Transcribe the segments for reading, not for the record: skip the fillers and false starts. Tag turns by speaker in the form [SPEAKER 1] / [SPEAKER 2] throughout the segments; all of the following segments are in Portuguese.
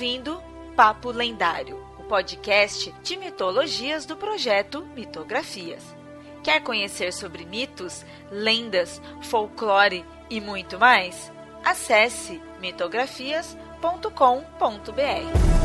[SPEAKER 1] ouvindo Papo Lendário, o podcast de mitologias do projeto Mitografias. Quer conhecer sobre mitos, lendas, folclore e muito mais? Acesse mitografias.com.br.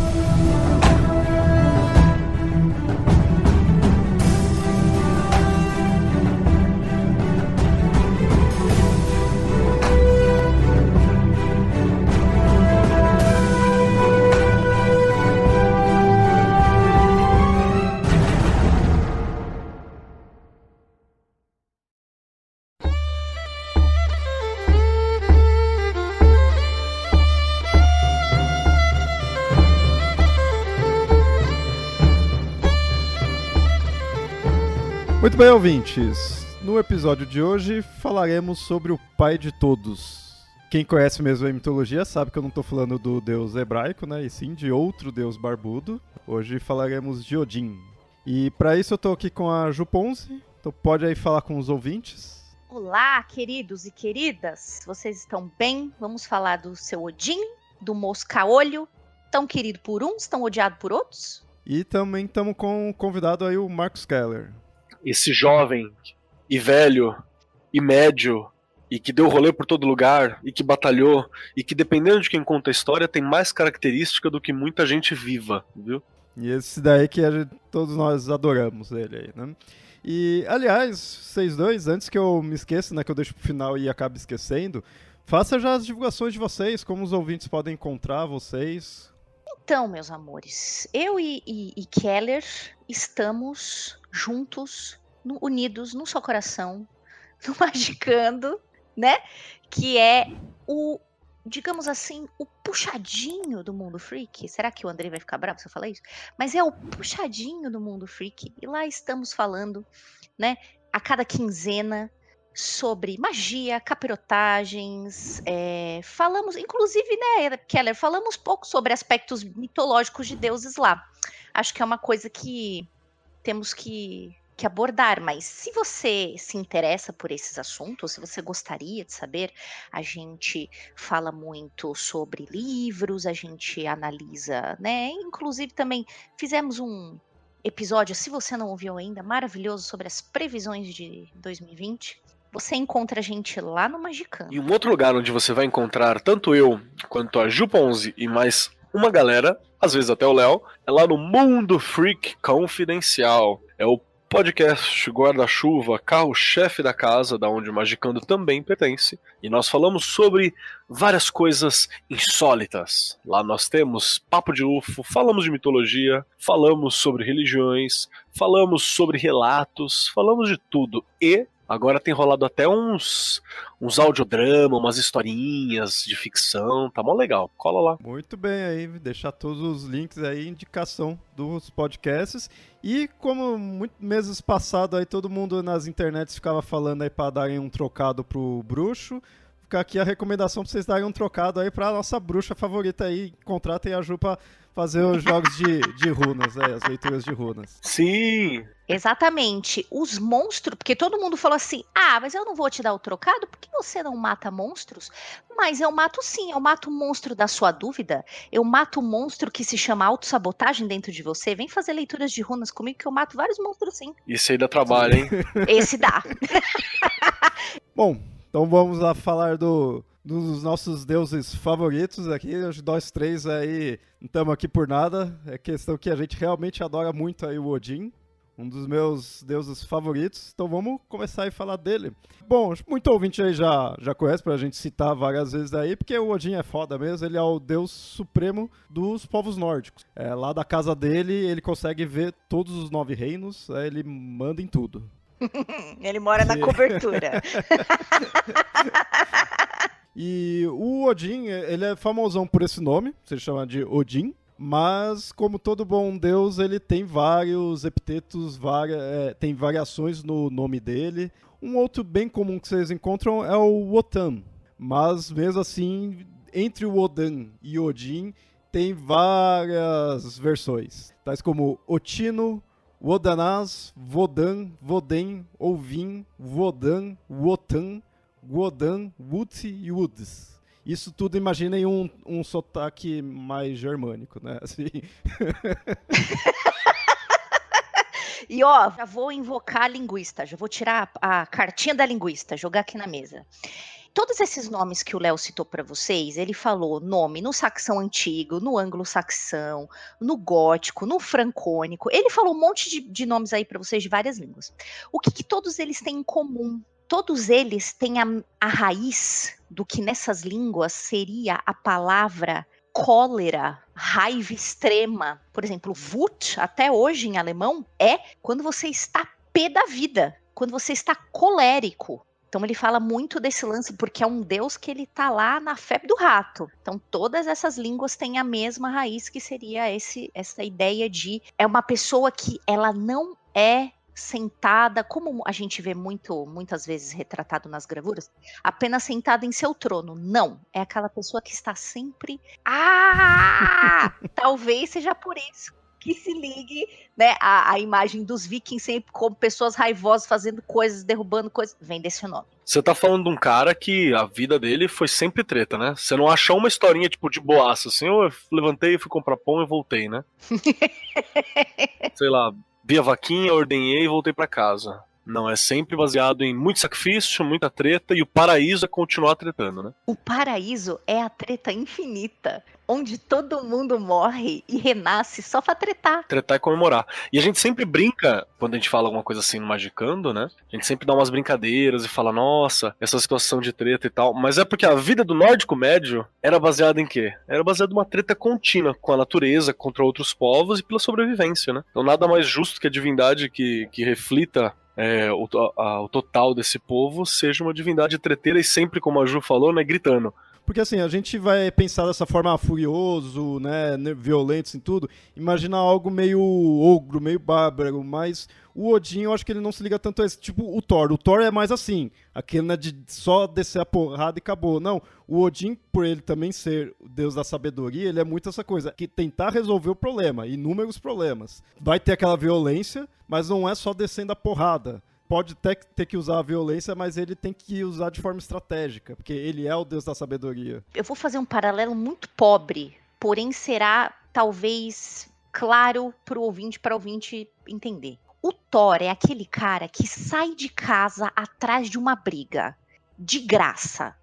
[SPEAKER 2] Muito bem, ouvintes. No episódio de hoje falaremos sobre o pai de todos. Quem conhece mesmo a mitologia sabe que eu não estou falando do deus hebraico, né? E sim de outro deus barbudo. Hoje falaremos de Odin. E para isso eu estou aqui com a Ju Ponzi. Então pode aí falar com os ouvintes.
[SPEAKER 3] Olá, queridos e queridas. Vocês estão bem? Vamos falar do seu Odin, do Mosca-olho, tão querido por uns, tão odiado por outros?
[SPEAKER 2] E também estamos com o convidado aí, o Marcos Keller.
[SPEAKER 4] Esse jovem e velho e médio e que deu rolê por todo lugar e que batalhou e que, dependendo de quem conta a história, tem mais característica do que muita gente viva, viu?
[SPEAKER 2] E esse daí que todos nós adoramos ele aí, né? E, aliás, vocês dois, antes que eu me esqueça, né, que eu deixo pro final e acabe esquecendo, faça já as divulgações de vocês, como os ouvintes podem encontrar vocês.
[SPEAKER 3] Então, meus amores, eu e Keller estamos juntos, unidos num só coração, no Magicando, né? Que é o, digamos assim, o puxadinho do Mundo Freak. Será que o Andrei vai ficar bravo se eu falar isso? Mas é o puxadinho do Mundo Freak. E lá estamos falando, né, a cada quinzena, sobre magia, capirotagens, falamos, inclusive, né, Keller, falamos pouco sobre aspectos mitológicos de deuses lá. Acho que é uma coisa que temos que abordar, mas se você se interessa por esses assuntos, se você gostaria de saber, a gente fala muito sobre livros, a gente analisa, né, inclusive também fizemos um episódio, se você não ouviu ainda, maravilhoso sobre as previsões de 2020. Você encontra a gente lá no Magicando.
[SPEAKER 4] E um outro lugar onde você vai encontrar tanto eu quanto a Ju Ponzi e mais uma galera, às vezes até o Léo, é lá no Mundo Freak Confidencial. É o podcast guarda-chuva, carro-chefe da casa, da onde o Magicando também pertence. E nós falamos sobre várias coisas insólitas. Lá nós temos papo de UFO, falamos de mitologia, falamos sobre religiões, falamos sobre relatos, falamos de tudo. E agora tem rolado até uns audiodrama, umas historinhas de ficção, tá mó legal, cola lá.
[SPEAKER 2] Muito bem aí, deixar todos os links aí, indicação dos podcasts. E como muitos meses passados aí todo mundo nas internets ficava falando aí pra darem um trocado pro bruxo, fica aqui a recomendação pra vocês darem um trocado aí pra nossa bruxa favorita aí, contratem a Ju pra fazer os jogos de runas, as leituras de runas.
[SPEAKER 4] Sim!
[SPEAKER 3] Exatamente. Os monstros, porque todo mundo falou assim, mas eu não vou te dar o trocado, porque você não mata monstros? Mas eu mato sim, eu mato o monstro da sua dúvida, eu mato o monstro que se chama autossabotagem dentro de você, vem fazer leituras de runas comigo que eu mato vários monstros sim.
[SPEAKER 4] Isso aí dá trabalho, hein?
[SPEAKER 3] Esse dá.
[SPEAKER 2] Bom, então vamos lá falar dos nossos deuses favoritos aqui. Nós três aí não estamos aqui por nada. É questão que a gente realmente adora muito aí o Odin. Um dos meus deuses favoritos. Então vamos começar a falar dele. Bom, muito ouvinte aí já conhece, pra gente citar várias vezes aí, porque o Odin é foda mesmo. Ele é o deus supremo dos povos nórdicos. Lá da casa dele, ele consegue ver todos os 9 reinos. Ele manda em tudo.
[SPEAKER 3] Ele mora na cobertura.
[SPEAKER 2] E o Odin, ele é famosão por esse nome, se chama de Odin, mas como todo bom deus, ele tem vários epitetos, tem variações no nome dele. Um outro bem comum que vocês encontram é o Wotan, mas mesmo assim, entre o Wodan e Odin, tem várias versões, tais como Otino, Wodanaz, Wodan, Woden, Ovin, Wodan, Wotan, Wodan, Wut e Wuds. Isso tudo, imaginem um sotaque mais germânico, né? Assim.
[SPEAKER 3] E ó, já vou invocar a linguista, já vou tirar a cartinha da linguista, jogar aqui na mesa. Todos esses nomes que o Léo citou para vocês, ele falou nome no saxão antigo, no anglo-saxão, no gótico, no francônico. Ele falou um monte de nomes aí para vocês de várias línguas. O que todos eles têm em comum? Todos eles têm a raiz do que nessas línguas seria a palavra cólera, raiva extrema. Por exemplo, Wut, até hoje em alemão, é quando você está pé da vida, quando você está colérico. Então ele fala muito desse lance, porque é um deus que ele tá lá na febre do rato. Então todas essas línguas têm a mesma raiz, que seria essa ideia de... É uma pessoa que ela não é sentada, como a gente vê muitas vezes retratado nas gravuras, apenas sentada em seu trono. Não, é aquela pessoa que está sempre... Talvez seja por isso que se ligue, né, a imagem dos vikings sempre como pessoas raivosas fazendo coisas, derrubando coisas, vem desse nome.
[SPEAKER 4] Você tá falando de um cara que a vida dele foi sempre treta, né? Você não achou uma historinha, tipo, de boaça, assim, eu levantei, fui comprar pão e voltei, né? Sei lá, vi a vaquinha, ordenhei e voltei pra casa. Não, é sempre baseado em muito sacrifício, muita treta, e o paraíso é continuar tretando, né?
[SPEAKER 3] O paraíso é a treta infinita, onde todo mundo morre e renasce só pra tretar.
[SPEAKER 4] Tretar e comemorar. E a gente sempre brinca, quando a gente fala alguma coisa assim no Magicando, né? A gente sempre dá umas brincadeiras e fala, nossa, essa situação de treta e tal. Mas é porque a vida do nórdico médio era baseada em quê? Era baseada em uma treta contínua com a natureza, contra outros povos e pela sobrevivência, né? Então nada mais justo que a divindade que reflita o total desse povo seja uma divindade treteira e sempre, como a Ju falou, né, gritando.
[SPEAKER 2] Porque assim, a gente vai pensar dessa forma furioso, né, violento em tudo, imaginar algo meio ogro, meio bárbaro, mas o Odin eu acho que ele não se liga tanto a esse, tipo o Thor é mais assim, aquele, né, de só descer a porrada e acabou. Não, o Odin, por ele também ser o deus da sabedoria, ele é muito essa coisa, que tentar resolver o problema, inúmeros problemas. Vai ter aquela violência, mas não é só descendo a porrada. Pode ter que usar a violência, mas ele tem que usar de forma estratégica, porque ele é o deus da sabedoria.
[SPEAKER 3] Eu vou fazer um paralelo muito pobre, porém será talvez claro para o ouvinte entender. O Thor é aquele cara que sai de casa atrás de uma briga, de graça.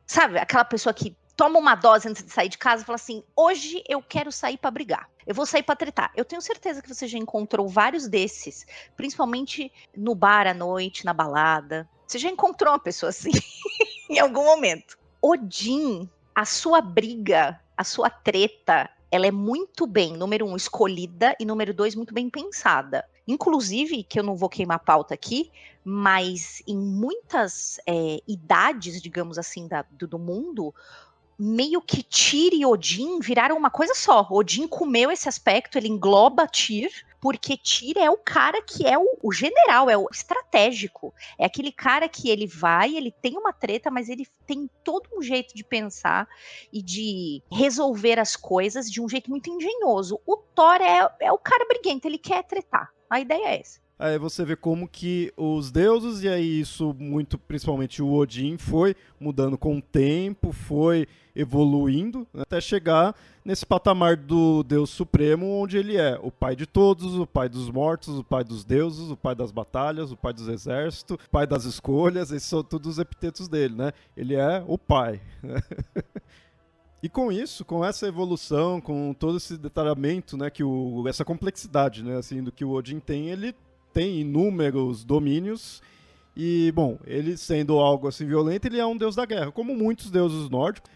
[SPEAKER 3] Sabe, aquela pessoa que toma uma dose antes de sair de casa e fala assim, hoje eu quero sair pra brigar. Eu vou sair pra tretar. Eu tenho certeza que você já encontrou vários desses, principalmente no bar à noite, na balada. Você já encontrou uma pessoa assim em algum momento. Odin, a sua briga, a sua treta, ela é muito bem, número 1, escolhida, e número 2, muito bem pensada. Inclusive, que eu não vou queimar a pauta aqui, mas em muitas idades, digamos assim, do mundo, meio que Tyr e Odin viraram uma coisa só. Odin comeu esse aspecto, ele engloba Tyr, porque Tyr é o cara que é o general, é o estratégico. É aquele cara que ele tem uma treta, mas ele tem todo um jeito de pensar e de resolver as coisas de um jeito muito engenhoso. O Thor é o cara briguento, ele quer tretar. A ideia é essa.
[SPEAKER 2] Aí você vê como que os deuses, e aí isso muito, principalmente o Odin, foi mudando com o tempo, foi evoluindo, né, até chegar nesse patamar do Deus Supremo, onde ele é o pai de todos, o pai dos mortos, o pai dos deuses, o pai das batalhas, o pai dos exércitos, o pai das escolhas, esses são todos os epítetos dele, né? Ele é o pai. E com isso, com essa evolução, com todo esse detalhamento, né, essa complexidade, né, assim, do que o Odin tem, ele tem inúmeros domínios e, bom, ele sendo algo assim violento, ele é um deus da guerra, como muitos deuses nórdicos,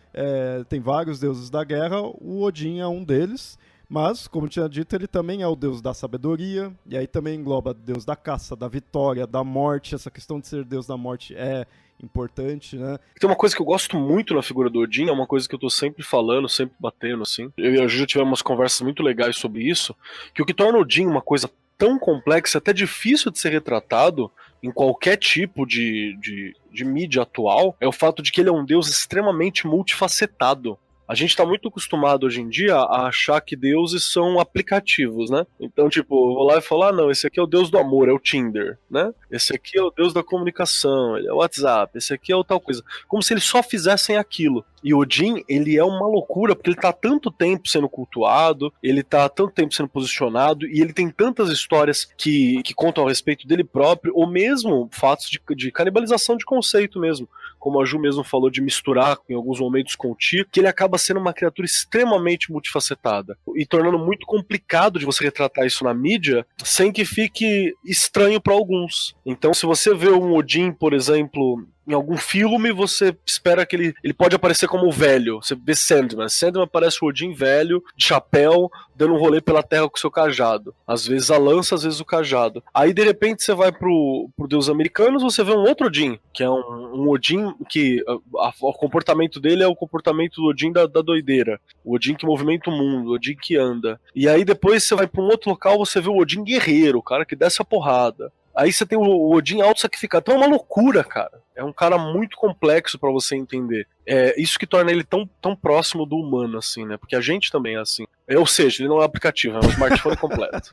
[SPEAKER 2] tem vários deuses da guerra, o Odin é um deles, mas, como tinha dito, ele também é o deus da sabedoria, e aí também engloba deus da caça, da vitória, da morte. Essa questão de ser deus da morte é importante, né?
[SPEAKER 4] Tem uma coisa que eu gosto muito na figura do Odin, é uma coisa que eu tô sempre falando, sempre batendo, assim. Eu e a Ju já tivemos umas conversas muito legais sobre isso, que o que torna o Odin uma coisa tão complexa, até difícil de ser retratado em qualquer tipo de mídia atual, é o fato de que ele é um deus extremamente multifacetado. A gente tá muito acostumado hoje em dia a achar que deuses são aplicativos, né? Então, tipo, eu vou lá e falar, não, esse aqui é o deus do amor, é o Tinder, né? Esse aqui é o deus da comunicação, ele é o WhatsApp, esse aqui é o tal coisa. Como se eles só fizessem aquilo. E Odin, ele é uma loucura, porque ele tá há tanto tempo sendo cultuado, ele tá há tanto tempo sendo posicionado, e ele tem tantas histórias que contam a respeito dele próprio, ou mesmo fatos de canibalização de conceito mesmo, como a Ju mesmo falou, de misturar em alguns momentos com o Tyr, que ele acaba sendo uma criatura extremamente multifacetada, e tornando muito complicado de você retratar isso na mídia, sem que fique estranho para alguns. Então, se você vê um Odin, por exemplo, em algum filme, você espera que ele pode aparecer como velho. Você vê Sandman. Sandman parece o Odin velho, de chapéu, dando um rolê pela terra com seu cajado. Às vezes a lança, às vezes o cajado. Aí, de repente, você vai pro Deus Americanos, você vê um outro Odin, que é um Odin que o comportamento dele é o comportamento do Odin da doideira. O Odin que movimenta o mundo, o Odin que anda. E aí, depois, você vai pra um outro local, você vê o Odin guerreiro, o cara que desce a porrada. Aí você tem o Odin auto-sacrificado. Então é uma loucura, cara. É um cara muito complexo pra você entender. É isso que torna ele tão próximo do humano, assim, né? Porque a gente também é assim. Ou seja, ele não é um aplicativo, é um smartphone completo.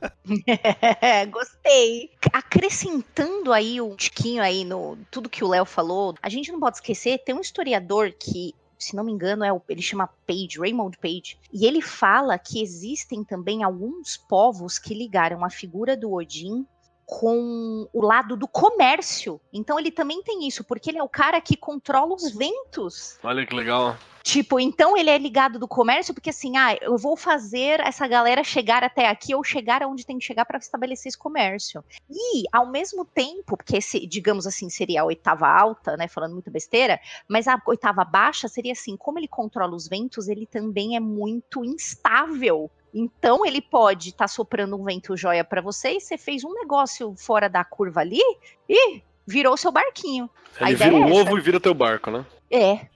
[SPEAKER 3] Gostei. Acrescentando aí um tiquinho aí no tudo que o Léo falou, a gente não pode esquecer, tem um historiador que, se não me engano, ele chama Page, Raymond Page, e ele fala que existem também alguns povos que ligaram a figura do Odin com o lado do comércio. Então ele também tem isso, porque ele é o cara que controla os ventos.
[SPEAKER 4] Olha que legal.
[SPEAKER 3] Tipo, então ele é ligado do comércio, porque assim, eu vou fazer essa galera chegar até aqui, ou chegar aonde tem que chegar para estabelecer esse comércio. E, ao mesmo tempo, porque esse, digamos assim, seria a oitava alta, né, falando muito besteira, mas a oitava baixa seria assim, como ele controla os ventos, ele também é muito instável. Então ele pode estar soprando um vento joia para você, e você fez um negócio fora da curva ali, e virou seu barquinho.
[SPEAKER 4] Ele vira um ovo e vira teu barco, né?
[SPEAKER 3] É.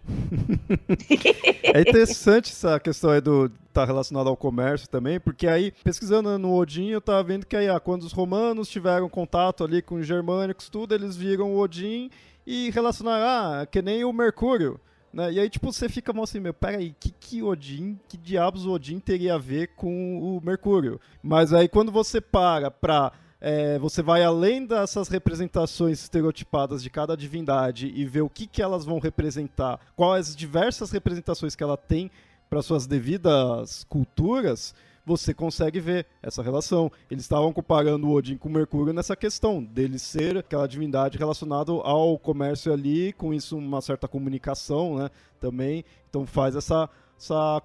[SPEAKER 2] É interessante essa questão aí do tá relacionado ao comércio também, porque aí, pesquisando no Odin, eu tava vendo que aí, quando os romanos tiveram contato ali com os germânicos, tudo, eles viram o Odin e relacionaram, que nem o Mercúrio, né? E aí, tipo, você fica assim, peraí, que diabos o Odin teria a ver com o Mercúrio? Mas aí, quando você você vai além dessas representações estereotipadas de cada divindade e vê o que elas vão representar, quais as diversas representações que ela tem para suas devidas culturas, você consegue ver essa relação. Eles estavam comparando o Odin com o Mercúrio nessa questão dele ser aquela divindade relacionada ao comércio ali, com isso uma certa comunicação, né, também. Então faz essa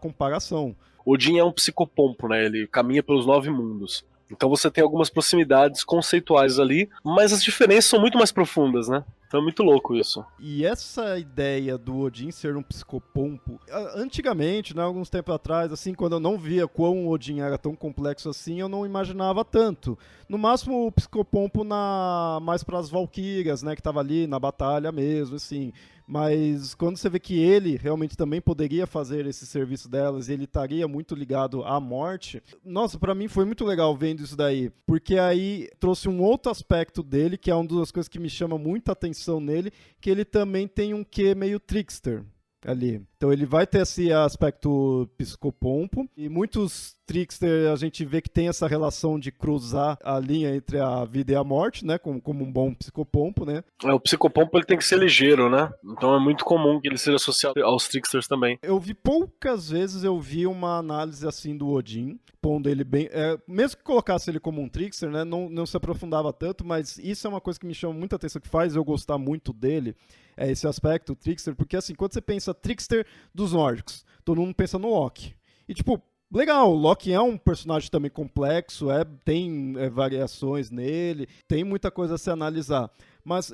[SPEAKER 2] comparação.
[SPEAKER 4] Odin é um psicopompo, né? Ele caminha pelos 9 mundos. Então você tem algumas proximidades conceituais ali, mas as diferenças são muito mais profundas, né? Então é muito louco isso.
[SPEAKER 2] E essa ideia do Odin ser um psicopompo, antigamente, né, alguns tempos atrás, assim, quando eu não via quão o Odin era tão complexo assim, eu não imaginava tanto. No máximo o psicopompo mais para as Valquírias, né, que tava ali na batalha mesmo, assim. Mas quando você vê que ele realmente também poderia fazer esse serviço delas, e ele estaria muito ligado à morte, nossa, pra mim foi muito legal vendo isso daí, porque aí trouxe um outro aspecto dele, que é uma das coisas que me chama muita atenção nele, que ele também tem um quê meio trickster ali. Então ele vai ter esse aspecto psicopompo, e muitos trickster a gente vê que tem essa relação de cruzar a linha entre a vida e a morte, né, como um bom psicopompo, né.
[SPEAKER 4] O psicopompo ele tem que ser ligeiro, né, então é muito comum que ele seja associado aos tricksters também.
[SPEAKER 2] Poucas vezes eu vi uma análise assim do Odin, pondo ele bem, mesmo que colocasse ele como um trickster, né, não se aprofundava tanto, mas isso é uma coisa que me chama muita atenção, que faz eu gostar muito dele, é esse aspecto, o trickster, porque assim, quando você pensa trickster dos nórdicos, todo mundo pensa no Loki. E tipo, legal, o Loki é um personagem também complexo, tem variações nele, tem muita coisa a se analisar. Mas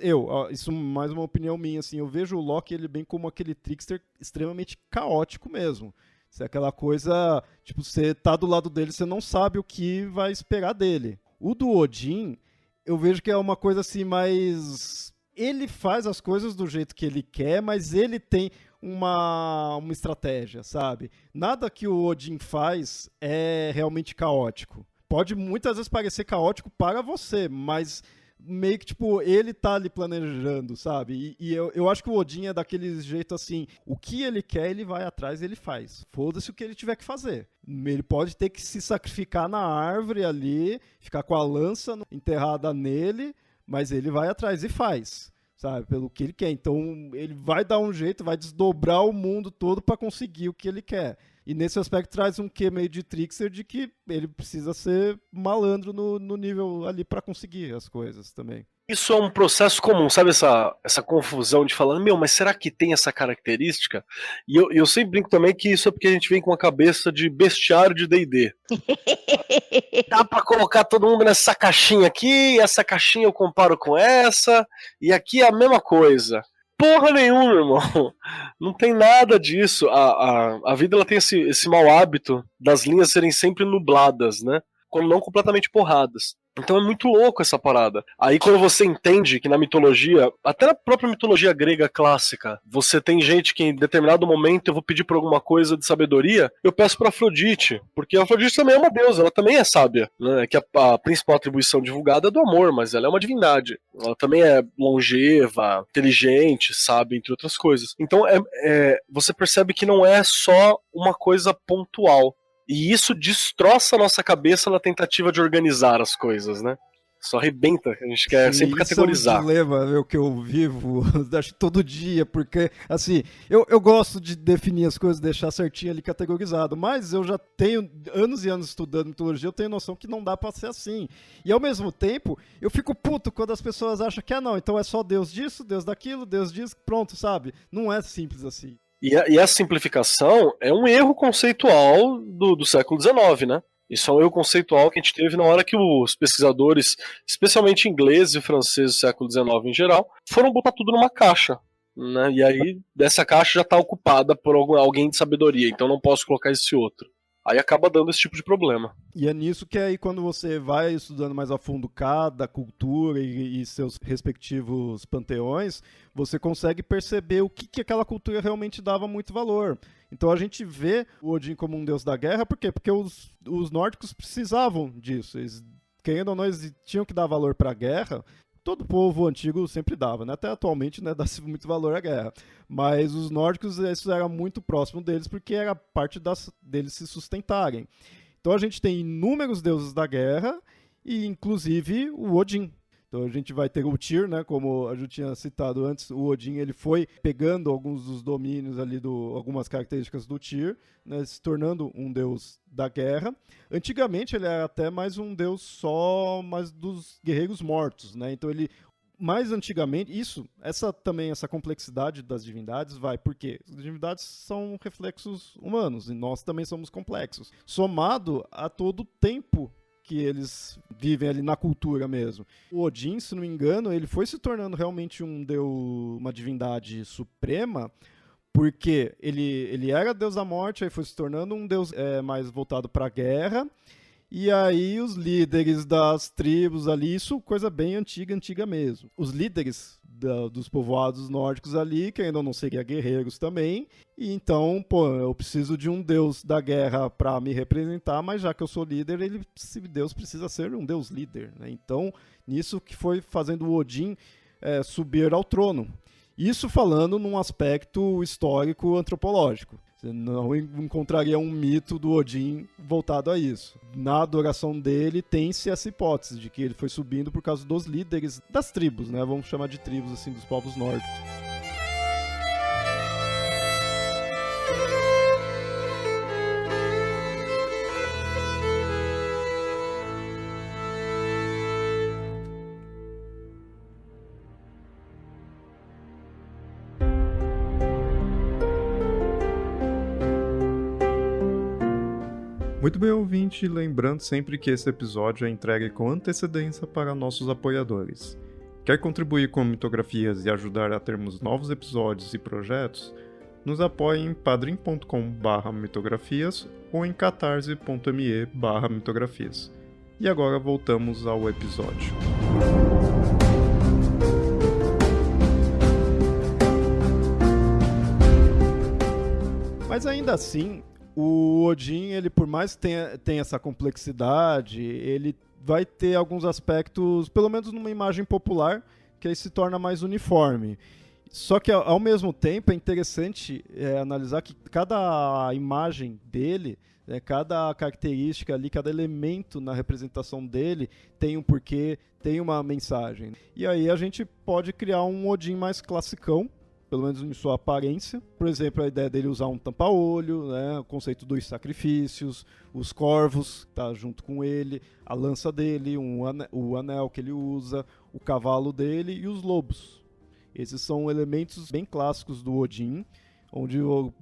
[SPEAKER 2] isso mais uma opinião minha, assim, eu vejo o Loki ele bem como aquele trickster extremamente caótico mesmo. Isso é aquela coisa, tipo, você tá do lado dele, você não sabe o que vai esperar dele. O do Odin, eu vejo que é uma coisa assim mais... Ele faz as coisas do jeito que ele quer, mas ele tem uma estratégia, sabe? Nada que o Odin faz é realmente caótico. Pode muitas vezes parecer caótico para você, mas meio que, tipo, ele tá ali planejando, sabe? E eu acho que o Odin é daquele jeito assim, o que ele quer, ele vai atrás e ele faz. Foda-se o que ele tiver que fazer. Ele pode ter que se sacrificar na árvore ali, ficar com a lança enterrada nele, mas ele vai atrás e faz, sabe? Pelo que ele quer. Então ele vai dar um jeito, vai desdobrar o mundo todo para conseguir o que ele quer. E nesse aspecto traz um quê meio de trickster de que ele precisa ser malandro no nível ali para conseguir as coisas também.
[SPEAKER 4] Isso é um processo comum, sabe essa confusão de falar, mas será que tem essa característica? E eu sempre brinco também que isso é porque a gente vem com a cabeça de bestiário de D&D. Dá pra colocar todo mundo nessa caixinha aqui, essa caixinha eu comparo com essa, e aqui é a mesma coisa. Porra nenhuma, irmão. Não tem nada disso. A vida ela tem esse mau hábito das linhas serem sempre nubladas, né? Quando não completamente porradas. Então é muito louco essa parada. Aí quando você entende que na mitologia, até na própria mitologia grega clássica, você tem gente que em determinado momento eu vou pedir por alguma coisa de sabedoria, eu peço pra Afrodite, porque a Afrodite também é uma deusa, ela também é sábia, né? Que a principal atribuição divulgada é do amor, mas ela é uma divindade. Ela também é longeva, inteligente, sábia, entre outras coisas. Então você percebe que não é só uma coisa pontual. E isso destroça a nossa cabeça na tentativa de organizar as coisas, né? Só arrebenta, a gente quer sempre categorizar.
[SPEAKER 2] Isso é um dilema que eu vivo, acho que todo dia, porque, assim, eu gosto de definir as coisas, deixar certinho ali categorizado, mas eu já tenho anos e anos estudando mitologia, eu tenho noção que não dá pra ser assim. E ao mesmo tempo, eu fico puto quando as pessoas acham que, não, então é só Deus disso, Deus daquilo, Deus disso, pronto, sabe? Não é simples assim.
[SPEAKER 4] E essa simplificação é um erro conceitual do século XIX, né? Isso é um erro conceitual que a gente teve na hora que os pesquisadores, especialmente ingleses e franceses do século XIX em geral, foram botar tudo numa caixa, né? E aí, dessa caixa já está ocupada por alguém de sabedoria, então não posso colocar esse outro. Aí acaba dando esse tipo de problema.
[SPEAKER 2] E é nisso que aí quando você vai estudando mais a fundo cada cultura e seus respectivos panteões, você consegue perceber o que aquela cultura realmente dava muito valor. Então a gente vê o Odin como um deus da guerra, por quê? Porque os nórdicos precisavam disso. Eles, querendo ou não, eles tinham que dar valor para a guerra. Todo povo antigo sempre dava, né? Até atualmente, né, dá muito valor à guerra. Mas os nórdicos, isso era muito próximo deles, porque era parte deles se sustentarem. Então a gente tem inúmeros deuses da guerra, e inclusive o Odin. Então a gente vai ter o Tyr, né, como a gente tinha citado antes, o Odin ele foi pegando alguns dos domínios ali, algumas características do Tyr, né, se tornando um deus da guerra. Antigamente ele era até mais um deus só mais dos guerreiros mortos, né? Então ele mais antigamente, essa complexidade das divindades vai, porque as divindades são reflexos humanos e nós também somos complexos, somado a todo o tempo que eles vivem ali na cultura mesmo. O Odin, se não me engano, ele foi se tornando realmente uma divindade suprema, porque ele era deus da morte, aí foi se tornando um deus mais voltado para a guerra, e aí os líderes das tribos ali, isso coisa bem antiga mesmo. Os líderes dos povoados nórdicos ali, que ainda não seriam guerreiros também, e então, eu preciso de um deus da guerra para me representar, mas já que eu sou líder, Deus precisa ser um deus líder, né? Então, nisso que foi fazendo o Odin subir ao trono. Isso falando num aspecto histórico antropológico. Você não encontraria um mito do Odin voltado a isso. Na adoração dele, tem-se essa hipótese de que ele foi subindo por causa dos líderes das tribos, né? Vamos chamar de tribos, assim, dos povos nórdicos. Muito bem, ouvinte, lembrando sempre que esse episódio é entregue com antecedência para nossos apoiadores. Quer contribuir com Mitografias e ajudar a termos novos episódios e projetos? Nos apoie em padrim.com/mitografias ou em catarse.me/mitografias. E agora voltamos ao episódio. Mas ainda assim, o Odin, ele por mais que tenha essa complexidade, ele vai ter alguns aspectos, pelo menos numa imagem popular, que aí se torna mais uniforme. Só que, ao mesmo tempo, é interessante analisar que cada imagem dele Cada característica ali, cada elemento na representação dele tem um porquê, tem uma mensagem. E aí a gente pode criar um Odin mais classicão, pelo menos em sua aparência. Por exemplo, a ideia dele usar um tampa-olho, né? O conceito dos sacrifícios, os corvos, tá junto com ele, a lança dele, o anel que ele usa, o cavalo dele e os lobos. Esses são elementos bem clássicos do Odin, onde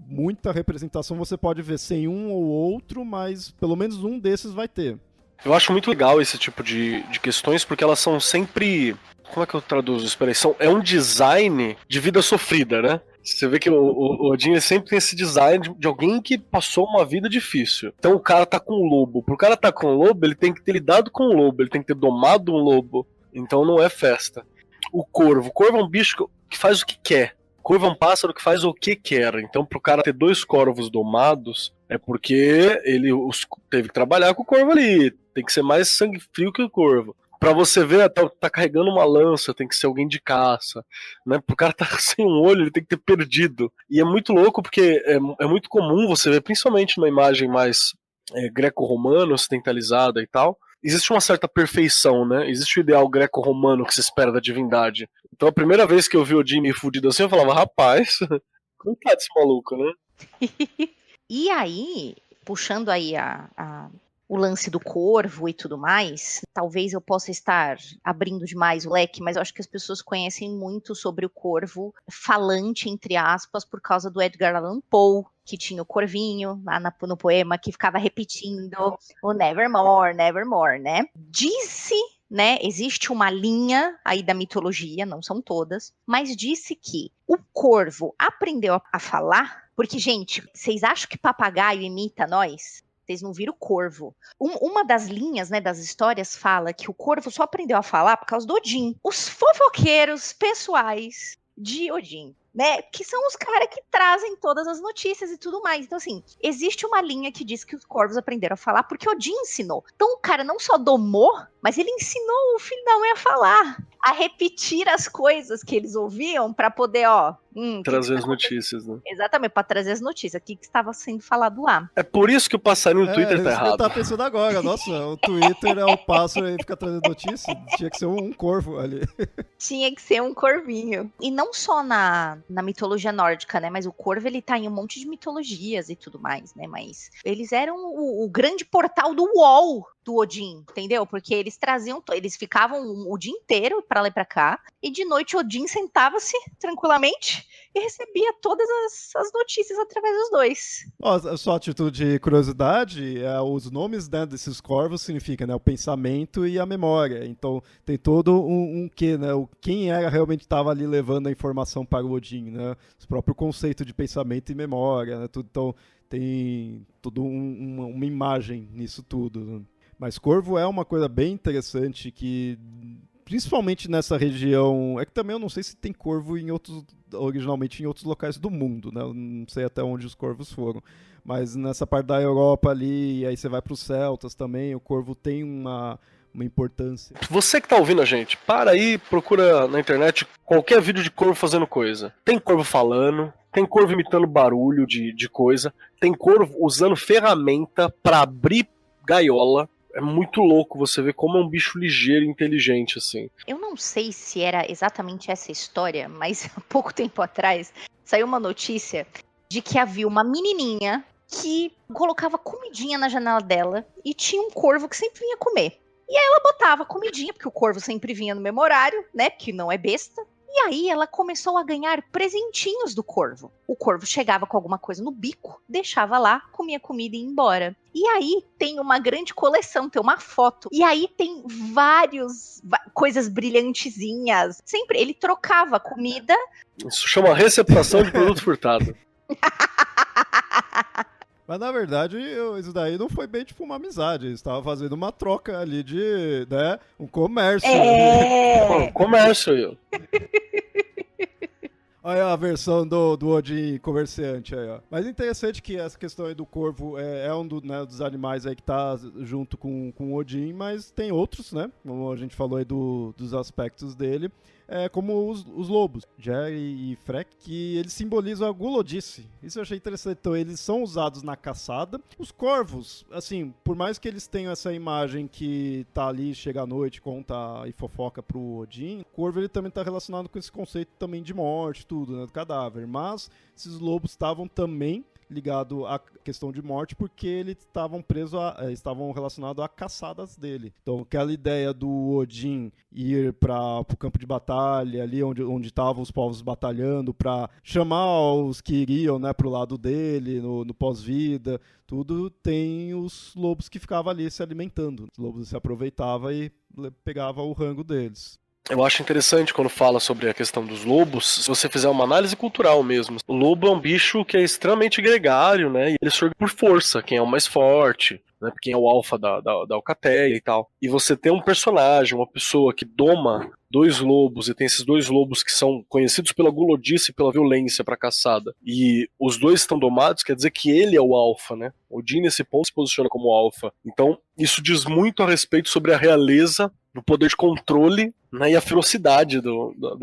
[SPEAKER 2] muita representação você pode ver sem um ou outro, mas pelo menos um desses vai ter.
[SPEAKER 4] Eu acho muito legal esse tipo de questões, porque elas são sempre... Como é que eu traduzo isso? Peraí, é um design de vida sofrida, né? Você vê que o Odin sempre tem esse design de alguém que passou uma vida difícil. Então o cara tá com um lobo. Pro cara tá com um lobo, ele tem que ter lidado com um lobo, ele tem que ter domado um lobo. Então não é festa. O corvo é um bicho que faz o que quer. Corvo é um pássaro que faz o que quer. Então, pro cara ter 2 corvos domados, é porque ele teve que trabalhar com o corvo ali. Tem que ser mais sangue frio que o corvo. Pra você ver, tá carregando uma lança, tem que ser alguém de caça. Né? Pro cara tá sem um olho, ele tem que ter perdido. E é muito louco porque é muito comum você ver, principalmente numa imagem mais greco-romana, ocidentalizada e tal, existe uma certa perfeição, né? Existe o ideal greco-romano que se espera da divindade. Então a primeira vez que eu vi o Odin meio fudido assim, eu falava, rapaz, como tá desse maluco, né?
[SPEAKER 3] E aí, puxando aí o lance do corvo e tudo mais, talvez eu possa estar abrindo demais o leque, mas eu acho que as pessoas conhecem muito sobre o corvo falante, entre aspas, por causa do Edgar Allan Poe, que tinha o corvinho lá no poema, que ficava repetindo o Nevermore, Nevermore, né? Disse, né, existe uma linha aí da mitologia, não são todas, mas disse que o corvo aprendeu a falar, porque, gente, vocês acham que papagaio imita nós? Vocês não viram o corvo. Uma das linhas, né, das histórias fala que o corvo só aprendeu a falar por causa do Odin. Os fofoqueiros pessoais de Odin, né, que são os caras que trazem todas as notícias e tudo mais. Então, assim, existe uma linha que diz que os corvos aprenderam a falar porque Odin ensinou. Então, o cara não só domou, mas ele ensinou o filho da mãe a falar, a repetir as coisas que eles ouviam para poder,
[SPEAKER 4] trazer as notícias, né?
[SPEAKER 3] Exatamente, para trazer as notícias. O que estava sendo falado lá.
[SPEAKER 4] É por isso que o passarinho do Twitter tá errado.
[SPEAKER 2] Eu tava pensando agora. Nossa, o Twitter é o pássaro e fica trazendo notícia. Tinha que ser um corvo ali.
[SPEAKER 3] Tinha que ser um corvinho. E não só na mitologia nórdica, né? Mas o corvo, ele tá em um monte de mitologias e tudo mais, né? Mas eles eram o grande portal do UOL do Odin, entendeu? Porque eles ficavam o dia inteiro pra lá e pra cá, e de noite Odin sentava-se tranquilamente e recebia todas as notícias através dos dois.
[SPEAKER 2] Só a título de curiosidade, os nomes, né, desses corvos significam, né, o pensamento e a memória. Então tem todo um quê, né? Quem era realmente estava ali levando a informação para o Odin, né? O próprio conceito de pensamento e memória, né? Então tem toda uma imagem nisso tudo. Né? Mas corvo é uma coisa bem interessante que, principalmente nessa região, é que também eu não sei se tem corvo originalmente em outros locais do mundo, né? Eu não sei até onde os corvos foram, mas nessa parte da Europa ali, e aí você vai para os celtas também, o corvo tem uma importância.
[SPEAKER 4] Você que tá ouvindo a gente, para aí, procura na internet qualquer vídeo de corvo fazendo coisa. Tem corvo falando, tem corvo imitando barulho de coisa, tem corvo usando ferramenta para abrir gaiola. É muito louco você ver como é um bicho ligeiro e inteligente, assim.
[SPEAKER 3] Eu não sei se era exatamente essa história, mas há pouco tempo atrás saiu uma notícia de que havia uma menininha que colocava comidinha na janela dela e tinha um corvo que sempre vinha comer. E aí ela botava comidinha, porque o corvo sempre vinha no mesmo horário, né, que não é besta. E aí ela começou a ganhar presentinhos do corvo. O corvo chegava com alguma coisa no bico, deixava lá, comia comida e ia embora. E aí tem uma grande coleção, tem uma foto. E aí tem várias coisas brilhantezinhas. Sempre ele trocava comida.
[SPEAKER 4] Isso chama receptação de produto furtado.
[SPEAKER 2] Mas na verdade, isso daí não foi bem tipo uma amizade. Eles estavam fazendo uma troca ali de, né, um comércio.
[SPEAKER 4] Um comércio aí, ó.
[SPEAKER 2] Olha a versão do Odin comerciante aí, ó. Mas interessante que essa questão aí do corvo é um dos animais aí que tá junto com o Odin, mas tem outros, né? Como a gente falou aí dos aspectos dele. como os lobos, Jerry e Freck, que eles simbolizam a gulodice. Isso eu achei interessante. Então, eles são usados na caçada. Os corvos, assim, por mais que eles tenham essa imagem que tá ali, chega à noite, conta e fofoca pro Odin, o corvo ele também tá relacionado com esse conceito também de morte, tudo, né, do cadáver. Mas esses lobos estavam também ligado à questão de morte, porque eles estavam relacionados a caçadas dele. Então, aquela ideia do Odin ir para o campo de batalha, ali onde estavam os povos batalhando, para chamar os que iriam, né, para o lado dele, no pós-vida, tudo, tem os lobos que ficavam ali se alimentando. Os lobos se aproveitavam e pegavam o rango deles.
[SPEAKER 4] Eu acho interessante quando fala sobre a questão dos lobos, se você fizer uma análise cultural mesmo. O lobo é um bicho que é extremamente gregário, né? E ele surge por força, quem é o mais forte, né? Quem é o alfa da alcateia e tal. E você tem um personagem, uma pessoa que doma dois lobos, e tem esses dois lobos que são conhecidos pela gulodice e pela violência para caçada. E os dois estão domados, quer dizer que ele é o alfa, né? Odin nesse ponto se posiciona como alfa. Então, isso diz muito a respeito sobre a realeza, no poder de controle, né, e a ferocidade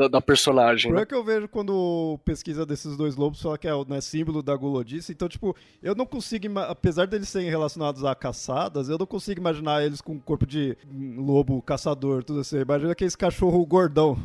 [SPEAKER 4] da personagem.
[SPEAKER 2] Por que eu vejo quando pesquisa desses dois lobos, fala que é o, né, símbolo da gulodice. Então, tipo, eu não consigo, apesar deles serem relacionados a caçadas, eu não consigo imaginar eles com um corpo de lobo caçador, tudo assim. Imagina aqueles cachorro gordão.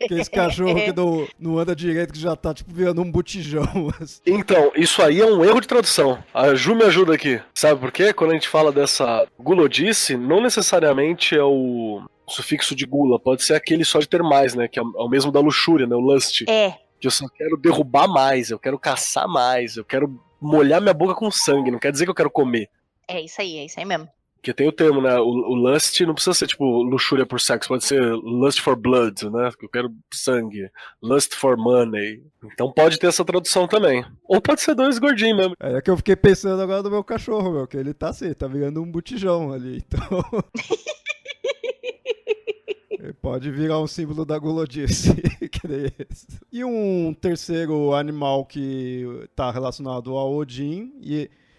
[SPEAKER 2] Aqueles cachorro que não anda direito, que já tá, tipo, virando um botijão. Assim.
[SPEAKER 4] Então, isso aí é um erro de tradução. A Ju me ajuda aqui. Sabe por quê? Quando a gente fala dessa gulodice, não necessariamente é o sufixo de gula, pode ser aquele só de ter mais, né? Que é o mesmo da luxúria, né? O lust. Que eu só quero derrubar mais, eu quero caçar mais, eu quero molhar minha boca com sangue, não quer dizer que eu quero comer.
[SPEAKER 3] É isso aí mesmo.
[SPEAKER 4] Porque tem o termo, né? O lust não precisa ser tipo luxúria por sexo, pode ser lust for blood, né? Que eu quero sangue. Lust for money. Então pode ter essa tradução também. Ou pode ser dois gordinhos mesmo.
[SPEAKER 2] É que eu fiquei pensando agora no meu cachorro, meu, que ele tá assim, tá virando um botijão ali, então... Ele pode virar um símbolo da gulodice. E um terceiro animal que está relacionado ao Odin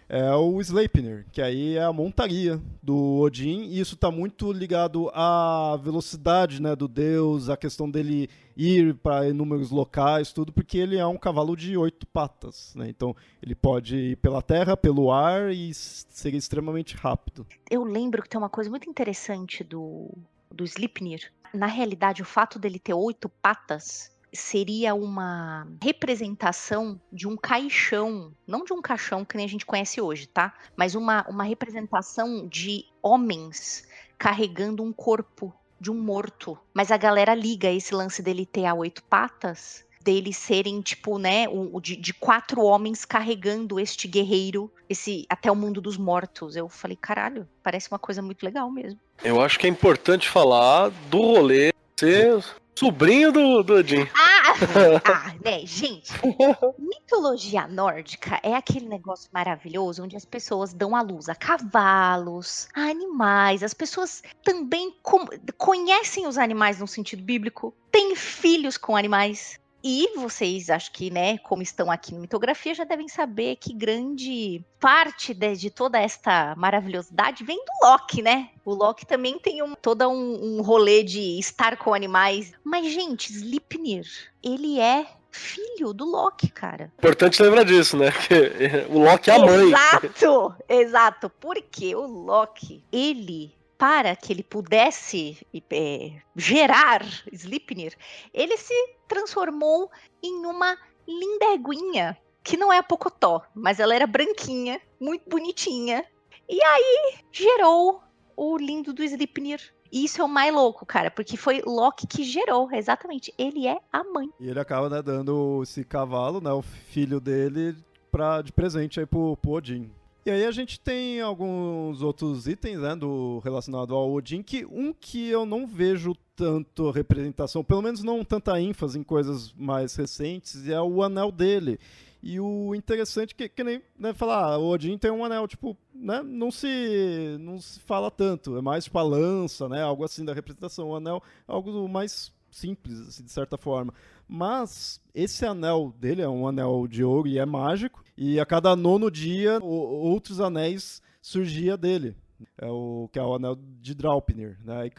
[SPEAKER 2] é o Sleipnir, que aí é a montaria do Odin, e isso está muito ligado à velocidade, né, do deus, a questão dele ir para inúmeros locais, tudo, porque ele é um cavalo de 8 patas, né? Então ele pode ir pela terra, pelo ar e ser extremamente rápido.
[SPEAKER 3] Eu lembro que tem uma coisa muito interessante do Sleipnir. Na realidade, o fato dele ter 8 patas seria uma representação de um caixão, não de um caixão que nem a gente conhece hoje, tá? Mas uma representação de homens carregando um corpo de um morto. Mas a galera liga esse lance dele ter 8 patas, deles serem, tipo, né, de 4 homens carregando este guerreiro, até o mundo dos mortos. Eu falei, caralho, parece uma coisa muito legal mesmo.
[SPEAKER 4] Eu acho que é importante falar do rolê ser sobrinho do Odin.
[SPEAKER 3] Né, gente, mitologia nórdica é aquele negócio maravilhoso onde as pessoas dão à luz a cavalos, a animais, as pessoas também conhecem os animais no sentido bíblico, têm filhos com animais. E vocês, acho que, né, como estão aqui no Mitografia, já devem saber que grande parte de toda esta maravilhosidade vem do Loki, né? O Loki também tem todo um rolê de estar com animais. Mas, gente, Sleipnir, ele é filho do Loki, cara.
[SPEAKER 4] Importante lembrar disso, né? Que o Loki é a mãe.
[SPEAKER 3] Exato. Porque o Loki, para que ele pudesse gerar Sleipnir, ele se transformou em uma lindeguinha, que não é a Pocotó, mas ela era branquinha, muito bonitinha, e aí gerou o lindo do Sleipnir. E isso é o mais louco, cara, porque foi Loki que gerou, exatamente, ele é a mãe.
[SPEAKER 2] E ele acaba, né, dando esse cavalo, né, o filho dele, de presente aí pro Odin. E aí a gente tem alguns outros itens, né, relacionado ao Odin, que eu não vejo tanto representação, pelo menos não tanta ênfase em coisas mais recentes, é o anel dele. E o interessante que nem, né, falar, o Odin tem um anel, tipo, né, não se fala tanto, é mais tipo a lança, né, algo assim da representação. O anel é algo mais simples, assim, de certa forma. Mas esse anel dele é um anel de ouro e é mágico, e a cada 9º dia outros anéis surgia dele, que é o anel de Draupnir, né? E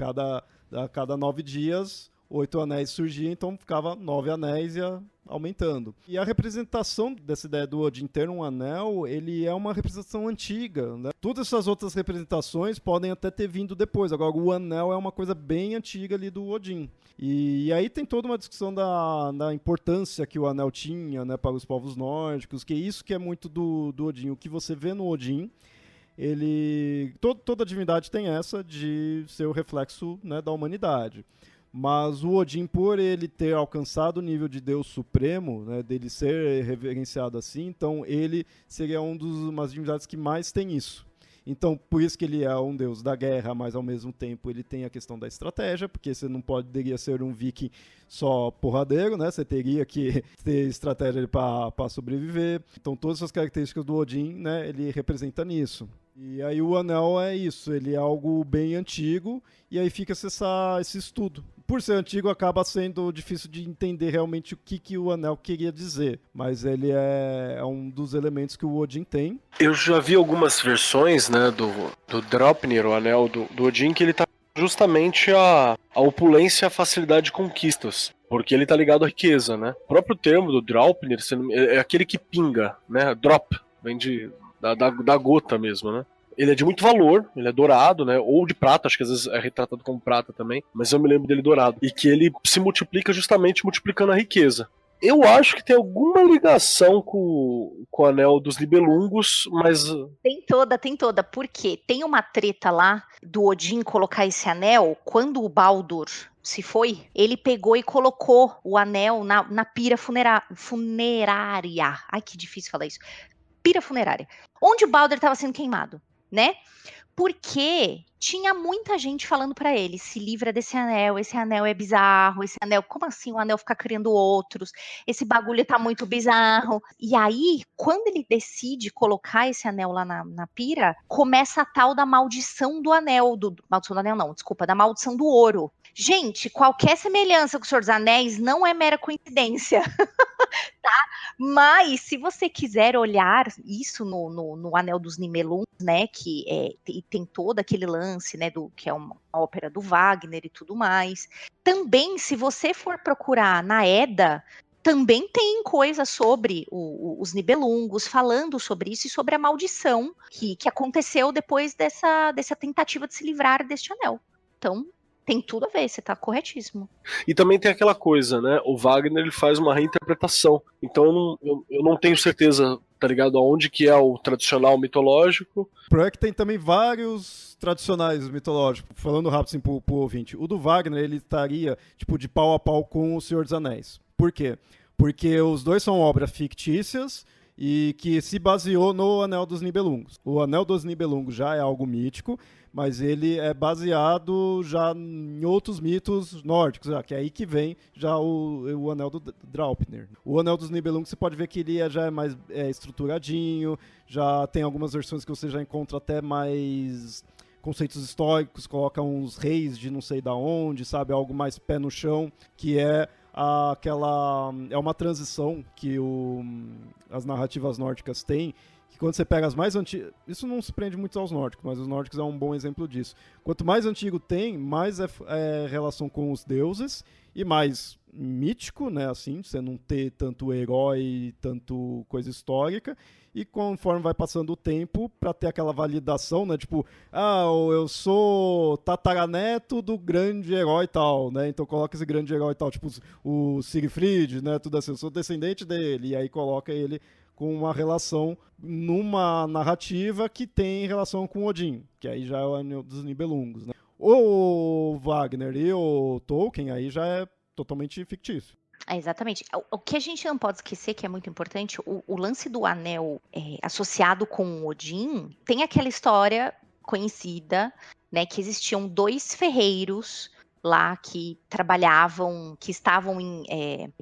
[SPEAKER 2] a cada 9 dias 8 anéis surgiam, então ficava 9 anéis e ia aumentando. E a representação dessa ideia do Odin ter um anel, ele é uma representação antiga, né? Todas essas outras representações podem até ter vindo depois. Agora, o anel é uma coisa bem antiga ali do Odin. E aí tem toda uma discussão da importância que o anel tinha, né, para os povos nórdicos, que é isso que é muito do Odin. O que você vê no Odin, toda divindade tem essa de ser o reflexo, né, da humanidade. Mas o Odin, por ele ter alcançado o nível de Deus Supremo, né, dele ser reverenciado assim, então ele seria umas divindades que mais tem isso. Então, por isso que ele é um deus da guerra, mas ao mesmo tempo ele tem a questão da estratégia, porque você não poderia ser um viking só porradeiro, né? Você teria que ter estratégia para sobreviver. Então, todas essas características do Odin, né, ele representa nisso. E aí o anel é isso, ele é algo bem antigo, e aí fica esse estudo. Por ser antigo, acaba sendo difícil de entender realmente o que o anel queria dizer, mas ele é um dos elementos que o Odin tem.
[SPEAKER 4] Eu já vi algumas versões, né, do Draupnir, o anel do Odin, que ele tá justamente a opulência e a facilidade de conquistas. Porque ele tá ligado à riqueza, né? O próprio termo do Draupnir é aquele que pinga, né? Drop, vem da gota mesmo, né? Ele é de muito valor, ele é dourado, né? Ou de prata, acho que às vezes é retratado como prata também, mas eu me lembro dele dourado. E que ele se multiplica justamente multiplicando a riqueza. Eu acho que tem alguma ligação com o anel dos Nibelungos, mas...
[SPEAKER 3] Tem toda, porque tem uma treta lá do Odin colocar esse anel, quando o Baldur se foi, ele pegou e colocou o anel na pira funerária. Ai, que difícil falar isso. Pira funerária. Onde o Baldur estava sendo queimado, né? Porque tinha muita gente falando pra ele, se livra desse anel, esse anel é bizarro, esse anel, como assim o anel fica criando outros? Esse bagulho tá muito bizarro. E aí, quando ele decide colocar esse anel lá na pira, começa a tal da maldição do anel, maldição do anel não, desculpa, da maldição do ouro. Gente, qualquer semelhança com o Senhor dos Anéis não é mera coincidência. Tá? Mas se você quiser olhar isso no Anel dos Nibelungos, né, que tem todo aquele lance, né, que é uma ópera do Wagner e tudo mais. Também, se você for procurar na Edda, também tem coisa sobre os Nibelungos, falando sobre isso e sobre a maldição que aconteceu depois dessa tentativa de se livrar deste anel. Então, tem tudo a ver, você tá corretíssimo.
[SPEAKER 4] E também tem aquela coisa, né? O Wagner ele faz uma reinterpretação. Então eu não tenho certeza, tá ligado? Aonde que é o tradicional mitológico.
[SPEAKER 2] O problema é que tem também vários tradicionais mitológicos. Falando rápido assim pro ouvinte. O do Wagner, ele estaria tipo de pau a pau com o Senhor dos Anéis. Por quê? Porque os dois são obras fictícias e que se baseou no Anel dos Nibelungos. O Anel dos Nibelungos já é algo mítico, mas ele é baseado já em outros mitos nórdicos, que é aí que vem já o Anel do Draupnir. O Anel dos Nibelungos você pode ver que ele já é mais estruturadinho, já tem algumas versões que você já encontra até mais conceitos históricos, coloca uns reis de não sei da onde, sabe, algo mais pé no chão, que é uma transição que as narrativas nórdicas têm, que quando você pega as mais antigas, isso não se prende muito aos nórdicos, mas os nórdicos é um bom exemplo disso. Quanto mais antigo tem, mais é relação com os deuses e mais mítico, né, assim, você não ter tanto herói, tanto coisa histórica. E conforme vai passando o tempo, para ter aquela validação, né? Tipo, eu sou tataraneto do grande herói tal, né? Então coloca esse grande herói tal, tipo o Siegfried, né? Tudo assim, eu sou descendente dele. E aí coloca ele com uma relação numa narrativa que tem relação com Odin, que aí já é o Anel dos Nibelungos, né? O Wagner e o Tolkien aí já é totalmente fictício.
[SPEAKER 3] Exatamente. O que a gente não pode esquecer, que é muito importante, o lance do anel associado com Odin, tem aquela história conhecida, né, que existiam 2 ferreiros lá que trabalhavam, que estavam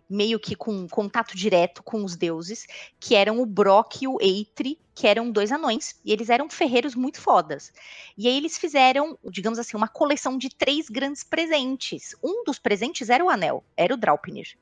[SPEAKER 3] meio que com contato direto com os deuses, que eram o Brock e o Eitri, que eram 2 anões, e eles eram ferreiros muito fodas. E aí eles fizeram, digamos assim, uma coleção de 3 grandes presentes. Um dos presentes era o anel, era o Draupnir.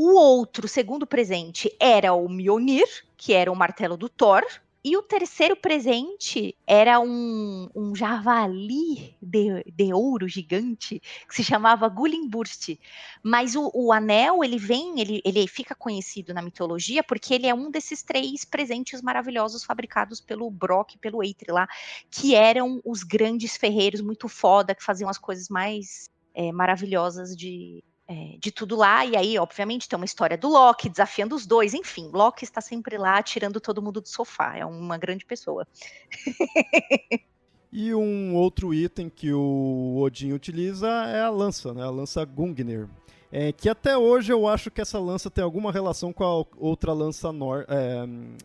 [SPEAKER 3] O outro, segundo presente, era o Mjolnir, que era o martelo do Thor, E o terceiro presente era um javali de ouro gigante que se chamava Gulimburst. Mas o anel, ele fica conhecido na mitologia porque ele é um desses 3 presentes maravilhosos fabricados pelo Brock e pelo Eitri lá, que eram os grandes ferreiros muito foda, que faziam as coisas mais maravilhosas de tudo lá, e aí, obviamente, tem uma história do Loki desafiando os dois, enfim, Loki está sempre lá tirando todo mundo do sofá, é uma grande pessoa.
[SPEAKER 2] E um outro item que o Odin utiliza é a lança, né? A lança Gungnir. Que até hoje eu acho que essa lança tem alguma relação com a outra lança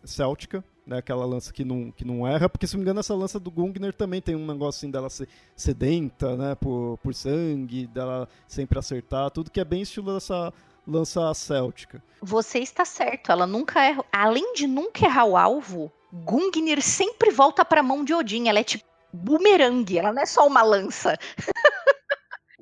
[SPEAKER 2] céltica, né? Aquela lança que não erra, porque se não me engano essa lança do Gungnir também tem um negócio assim dela ser sedenta, né? Por sangue, dela sempre acertar, tudo que é bem estilo dessa lança céltica.
[SPEAKER 3] Você está certo, ela nunca erra, além de nunca errar o alvo, Gungnir sempre volta para a mão de Odin, ela é tipo bumerangue, ela não é só uma lança.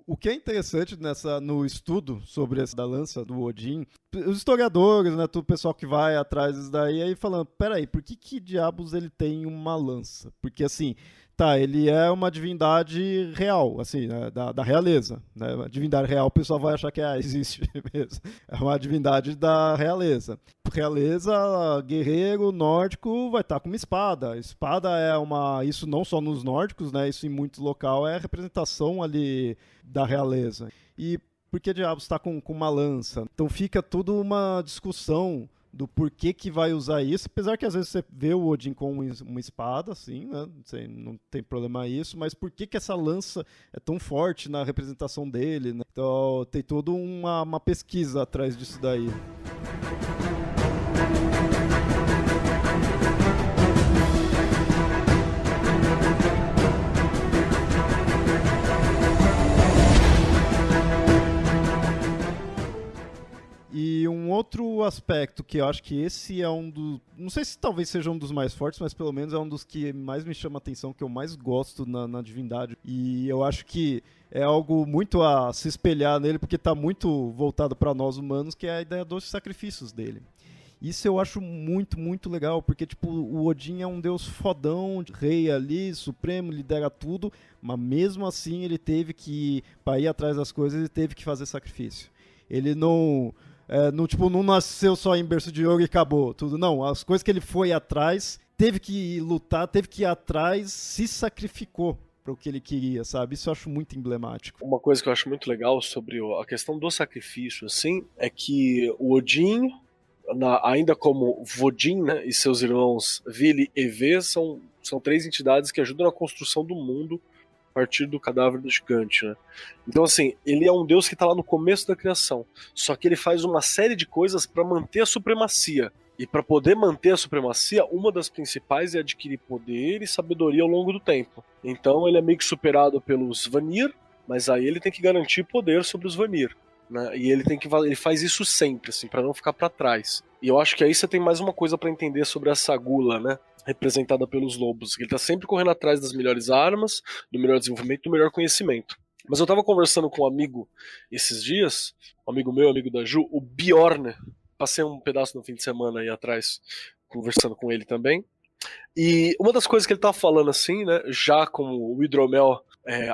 [SPEAKER 2] O que é interessante no estudo sobre esse da lança do Odin, os historiadores, né, todo o pessoal que vai atrás disso daí, aí falando, peraí, por que diabos ele tem uma lança? Porque assim, ele é uma divindade real, assim, né, da realeza, né, uma divindade real, o pessoal vai achar que existe mesmo, é uma divindade da realeza. Realeza, guerreiro nórdico vai estar com uma espada. Espada isso não só nos nórdicos, né, isso em muitos locais é a representação ali da realeza. E por que diabos está com uma lança? Então fica toda uma discussão do porquê que vai usar isso, apesar que às vezes você vê o Odin com uma espada, assim, né? Não tem problema isso, mas por que essa lança é tão forte na representação dele, né? Então tem toda uma pesquisa atrás disso daí. E um outro aspecto que eu acho que esse é um dos... Não sei se talvez seja um dos mais fortes, mas pelo menos é um dos que mais me chama a atenção, que eu mais gosto na divindade. E eu acho que é algo muito a se espelhar nele, porque está muito voltado para nós humanos, que é a ideia dos sacrifícios dele. Isso eu acho muito, muito legal, porque tipo, o Odin é um deus fodão, rei ali, supremo, lidera tudo, mas mesmo assim ele teve que, para ir atrás das coisas, ele teve que fazer sacrifício. Ele não nasceu só em berço de ouro e acabou tudo. Não, as coisas que ele foi atrás, teve que lutar, teve que ir atrás, se sacrificou para o que ele queria, sabe? Isso eu acho muito emblemático.
[SPEAKER 4] Uma coisa que eu acho muito legal sobre a questão do sacrifício, assim, é que o Odin, ainda como Vodin, né, e seus irmãos Vili e Ve, são 3 entidades que ajudam na construção do mundo a partir do cadáver do gigante, né? Então, assim, ele é um deus que está lá no começo da criação, só que ele faz uma série de coisas para manter a supremacia. E para poder manter a supremacia, uma das principais é adquirir poder e sabedoria ao longo do tempo. Então ele é meio que superado pelos Vanir, mas aí ele tem que garantir poder sobre os Vanir, né? E ele faz isso sempre, assim, para não ficar para trás. E eu acho que aí você tem mais uma coisa para entender sobre essa gula, né? Representada pelos lobos. Ele tá sempre correndo atrás das melhores armas, do melhor desenvolvimento, do melhor conhecimento. Mas eu tava conversando com um amigo esses dias, um amigo meu, amigo da Ju, o Bjorn. Passei um pedaço no fim de semana aí atrás, conversando com ele também. E uma das coisas que ele tava falando assim, né, já como o hidromel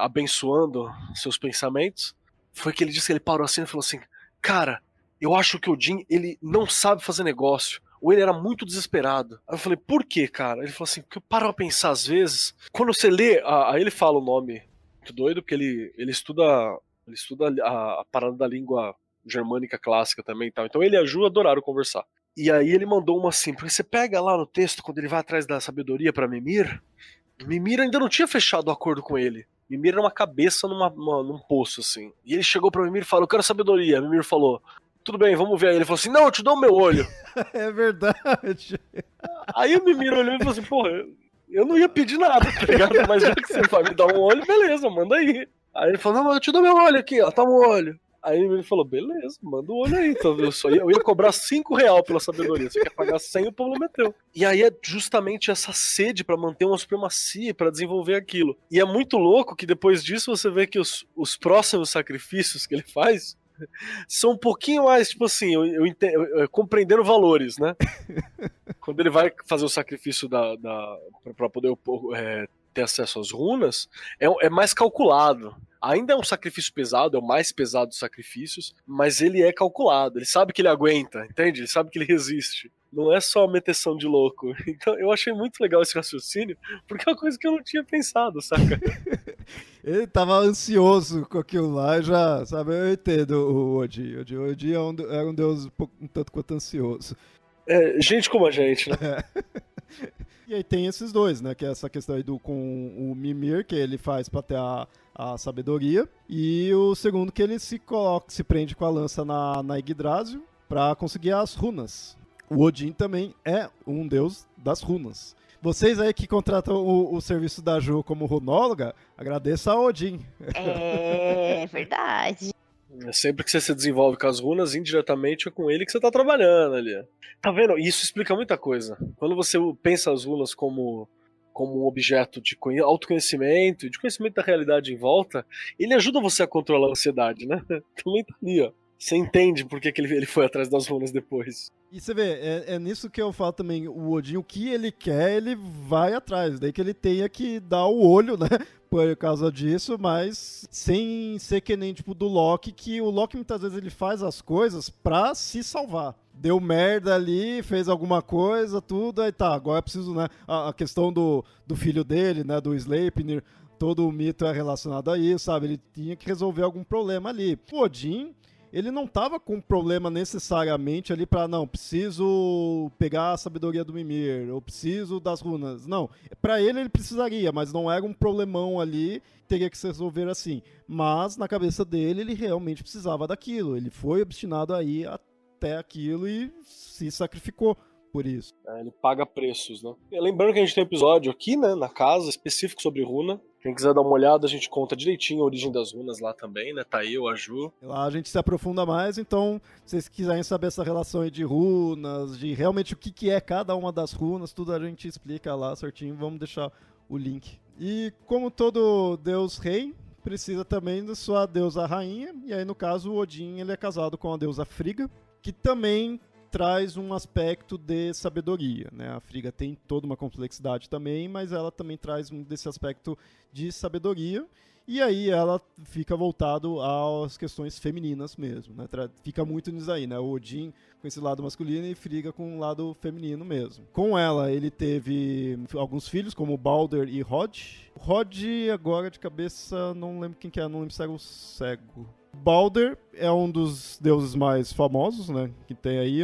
[SPEAKER 4] abençoando seus pensamentos, foi que ele disse que ele parou assim e falou assim, cara, eu acho que o Odin, ele não sabe fazer negócio. Ou ele era muito desesperado. Aí eu falei, por quê, cara? Ele falou assim, porque eu paro a pensar às vezes, quando você lê, aí ele fala o nome muito doido, porque ele estuda a parada da língua germânica clássica também e tal. Então ele e a Ju adoraram conversar. E aí ele mandou uma assim, porque você pega lá no texto, quando ele vai atrás da sabedoria pra Mimir ainda não tinha fechado o acordo com ele. Mimir era uma cabeça num poço, assim. E ele chegou pra Mimir e falou, eu quero sabedoria. Mimir falou, tudo bem, vamos ver. Aí ele falou assim, não, eu te dou o meu olho.
[SPEAKER 2] É verdade.
[SPEAKER 4] Aí o Mimir olhou e falou assim, porra, eu não ia pedir nada, tá ligado? Mas já que você vai me dar um olho, beleza, manda aí. Aí ele falou, não, eu te dou meu olho aqui, ó, toma o olho. Aí ele falou, beleza, manda o olho aí. Então, eu ia cobrar R$5 pela sabedoria, você quer pagar 100, o problema é teu. E aí é justamente essa sede pra manter uma supremacia, pra desenvolver aquilo. E é muito louco que depois disso você vê que os próximos sacrifícios que ele faz são um pouquinho mais, tipo assim, eu compreendendo valores, né? Quando ele vai fazer o sacrifício pra poder ter acesso às runas, é mais calculado. Ainda é um sacrifício pesado, é o mais pesado dos sacrifícios, mas ele é calculado, ele sabe que ele aguenta, entende? Ele sabe que ele resiste. Não é só meteção de louco. Então eu achei muito legal esse raciocínio, porque é uma coisa que eu não tinha pensado, saca?
[SPEAKER 2] Ele tava ansioso com aquilo lá, já, sabe, eu entendo o Odin. O Odin era um deus um tanto quanto ansioso.
[SPEAKER 4] Gente como a gente, né?
[SPEAKER 2] E aí tem esses dois, né, que é essa questão aí com o Mimir, que ele faz pra ter a sabedoria, e o segundo que ele se prende com a lança na Yggdrasil pra conseguir as runas. O Odin também é um deus das runas. Vocês aí que contratam o serviço da Ju como runóloga, agradeça a Odin.
[SPEAKER 3] É verdade.
[SPEAKER 4] Sempre que você se desenvolve com as runas, indiretamente é com ele que você tá trabalhando ali. Tá vendo? Isso explica muita coisa. Quando você pensa as runas como um objeto de autoconhecimento e de conhecimento da realidade em volta, ele ajuda você a controlar a ansiedade, né? Também tá ali, ó. Você entende por que ele foi atrás das runas depois.
[SPEAKER 2] E você vê, é nisso que eu falo também, o Odin, o que ele quer, ele vai atrás. Daí que ele tenha que dar o olho, né, por causa disso, mas sem ser que nem, tipo, do Loki, que o Loki muitas vezes ele faz as coisas pra se salvar. Deu merda ali, fez alguma coisa, tudo, aí tá, agora é preciso, né, a questão do filho dele, né, do Sleipnir, todo o mito é relacionado a isso, sabe, ele tinha que resolver algum problema ali. O Odin, ele não tava com um problema necessariamente ali pra, não, preciso pegar a sabedoria do Mimir, ou preciso das runas. Não, pra ele precisaria, mas não era um problemão ali, teria que se resolver assim. Mas na cabeça dele, ele realmente precisava daquilo. Ele foi obstinado aí até aquilo e se sacrificou por isso.
[SPEAKER 4] Ele paga preços, né? E lembrando que a gente tem um episódio aqui, né, na casa, específico sobre runa. Quem quiser dar uma olhada, a gente conta direitinho a origem das runas lá também, né? Tá eu, a Ju.
[SPEAKER 2] Lá a gente se aprofunda mais, então, se vocês quiserem saber essa relação aí de runas, de realmente o que é cada uma das runas, tudo a gente explica lá certinho, vamos deixar o link. E como todo deus rei, precisa também da sua deusa rainha, e aí no caso o Odin ele é casado com a deusa Frigga, que também traz um aspecto de sabedoria, né? A Frigga tem toda uma complexidade também, mas ela também traz desse aspecto de sabedoria, e aí ela fica voltado às questões femininas mesmo, né? Fica muito nisso aí, né? O Odin com esse lado masculino e Frigga com o lado feminino mesmo. Com ela, ele teve alguns filhos, como Balder e Hod. Hod, agora de cabeça, não lembro quem que é, não lembro se era o cego. Balder é um dos deuses mais famosos, né, que tem aí,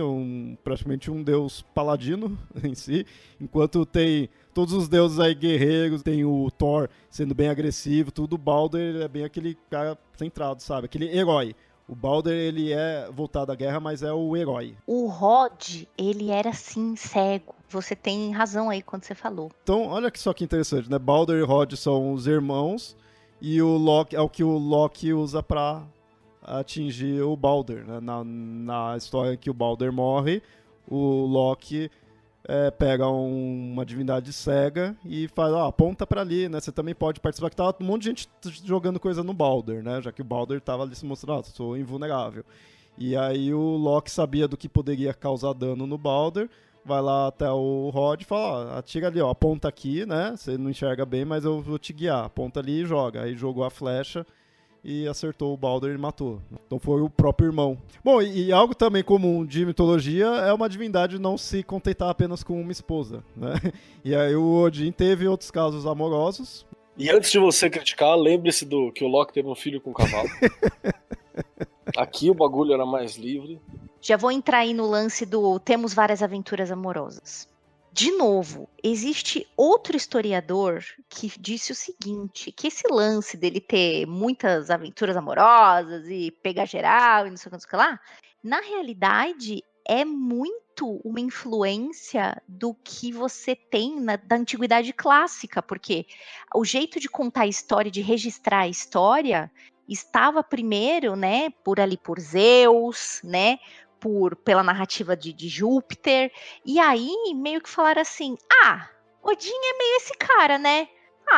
[SPEAKER 2] praticamente um deus paladino em si, enquanto tem todos os deuses aí guerreiros, tem o Thor sendo bem agressivo, tudo, o Balder é bem aquele cara centrado, sabe, aquele herói. O Balder, ele é voltado à guerra, mas é o herói.
[SPEAKER 3] O Rod, ele era, sim, cego. Você tem razão aí quando você falou.
[SPEAKER 2] Então, olha só que interessante, né, Balder e Rod são os irmãos, e o Loki é o que o Loki usa pra atingir o Balder, né? Na história que o Balder morre, o Loki pega uma divindade cega e fala, aponta pra ali, né? Você também pode participar, que tava um monte de gente jogando coisa no Balder, né? Já que o Balder tava ali se mostrando, sou invulnerável. E aí o Loki sabia do que poderia causar dano no Balder, vai lá até o Rod e fala, atira ali, aponta aqui, né? Você não enxerga bem, mas eu vou te guiar. Aponta ali e joga. Aí jogou a flecha e acertou o Balder e matou. Então foi o próprio irmão. Bom, e algo também comum de mitologia é uma divindade não se contentar apenas com uma esposa, né? E aí o Odin teve outros casos amorosos.
[SPEAKER 4] E antes de você criticar, lembre-se que o Loki teve um filho com um cavalo. Aqui o bagulho era mais livre.
[SPEAKER 3] Já vou entrar aí no lance do temos várias aventuras amorosas. De novo, existe outro historiador que disse o seguinte, que esse lance dele ter muitas aventuras amorosas e pegar geral e não sei o que lá, na realidade é muito uma influência do que você tem da antiguidade clássica, porque o jeito de contar a história, de registrar a história, estava primeiro, né, por Zeus, né, pela narrativa de Júpiter, e aí meio que falaram assim, Odin é meio esse cara, né?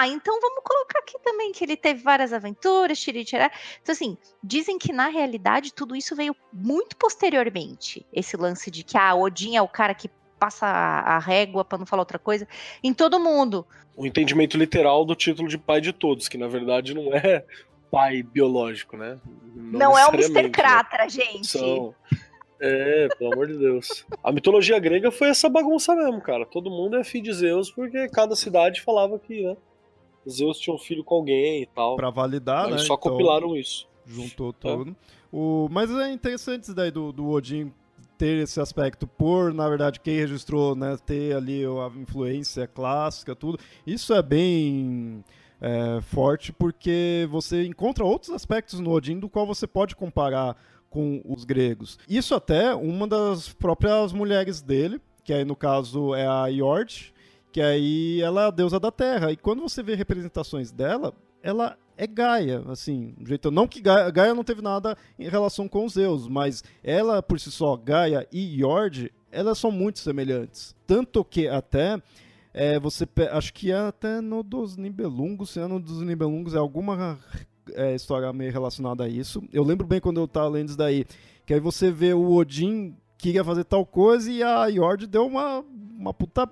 [SPEAKER 3] Então vamos colocar aqui também que ele teve várias aventuras, tirá. Então assim, dizem que na realidade tudo isso veio muito posteriormente, esse lance de que Odin é o cara que passa a régua, pra não falar outra coisa, em todo mundo.
[SPEAKER 4] O entendimento literal do título de pai de todos, que na verdade não é pai biológico, né?
[SPEAKER 3] Não é o Mr.
[SPEAKER 4] necessariamente,
[SPEAKER 3] Cratra,
[SPEAKER 4] né?
[SPEAKER 3] gente.
[SPEAKER 4] Pelo amor de Deus. A mitologia grega foi essa bagunça mesmo, cara. Todo mundo é filho de Zeus, porque cada cidade falava que, né, Zeus tinha um filho com alguém e tal.
[SPEAKER 2] Pra validar,
[SPEAKER 4] Eles
[SPEAKER 2] né?
[SPEAKER 4] só
[SPEAKER 2] então,
[SPEAKER 4] compilaram isso.
[SPEAKER 2] juntou tudo. Mas é interessante isso daí do Odin ter esse aspecto por, na verdade, quem registrou, né, ter ali a influência clássica, tudo. Isso é bem forte porque você encontra outros aspectos no Odin do qual você pode comparar com os gregos. Isso até uma das próprias mulheres dele, que aí no caso é a Jord, que aí ela é a deusa da terra. E quando você vê representações dela, ela é Gaia, assim, do jeito, não que Gaia não teve nada em relação com os Zeus, mas ela por si só, Gaia e Jord, elas são muito semelhantes. Tanto que até acho que é até no dos Nibelungos, se é no dos Nibelungos é alguma história meio relacionada a isso. Eu lembro bem quando eu tava lendo isso daí, que aí você vê o Odin queria fazer tal coisa e a Jord deu uma puta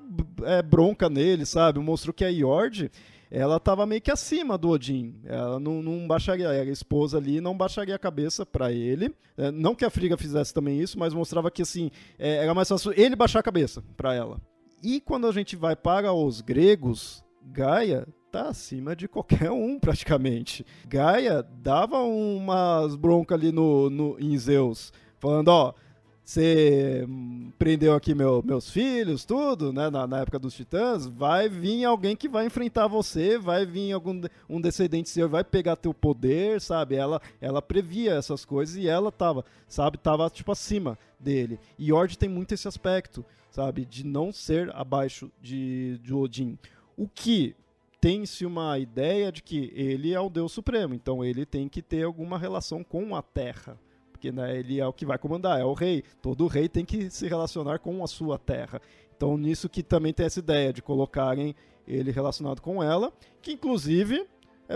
[SPEAKER 2] bronca nele, sabe? Mostrou que a Jord, ela tava meio que acima do Odin. Ela não baixaria, era esposa ali, não baixaria a cabeça pra ele. Não que a Frigga fizesse também isso, mas mostrava que, assim, era mais fácil ele baixar a cabeça pra ela. E quando a gente vai para os gregos, Gaia tá acima de qualquer um, praticamente. Gaia dava umas broncas ali em Zeus, falando, ó, você prendeu aqui meus filhos, tudo, né, na época dos titãs, vai vir alguém que vai enfrentar você, vai vir um descendente seu, vai pegar teu poder, sabe? Ela previa essas coisas e ela tava tipo acima dele. E Jord tem muito esse aspecto, sabe, de não ser abaixo de Odin. O que tem-se uma ideia de que ele é o Deus Supremo, então ele tem que ter alguma relação com a Terra. Porque, né, ele é o que vai comandar, é o rei. Todo rei tem que se relacionar com a sua terra. Então, nisso que também tem essa ideia de colocarem ele relacionado com ela, que inclusive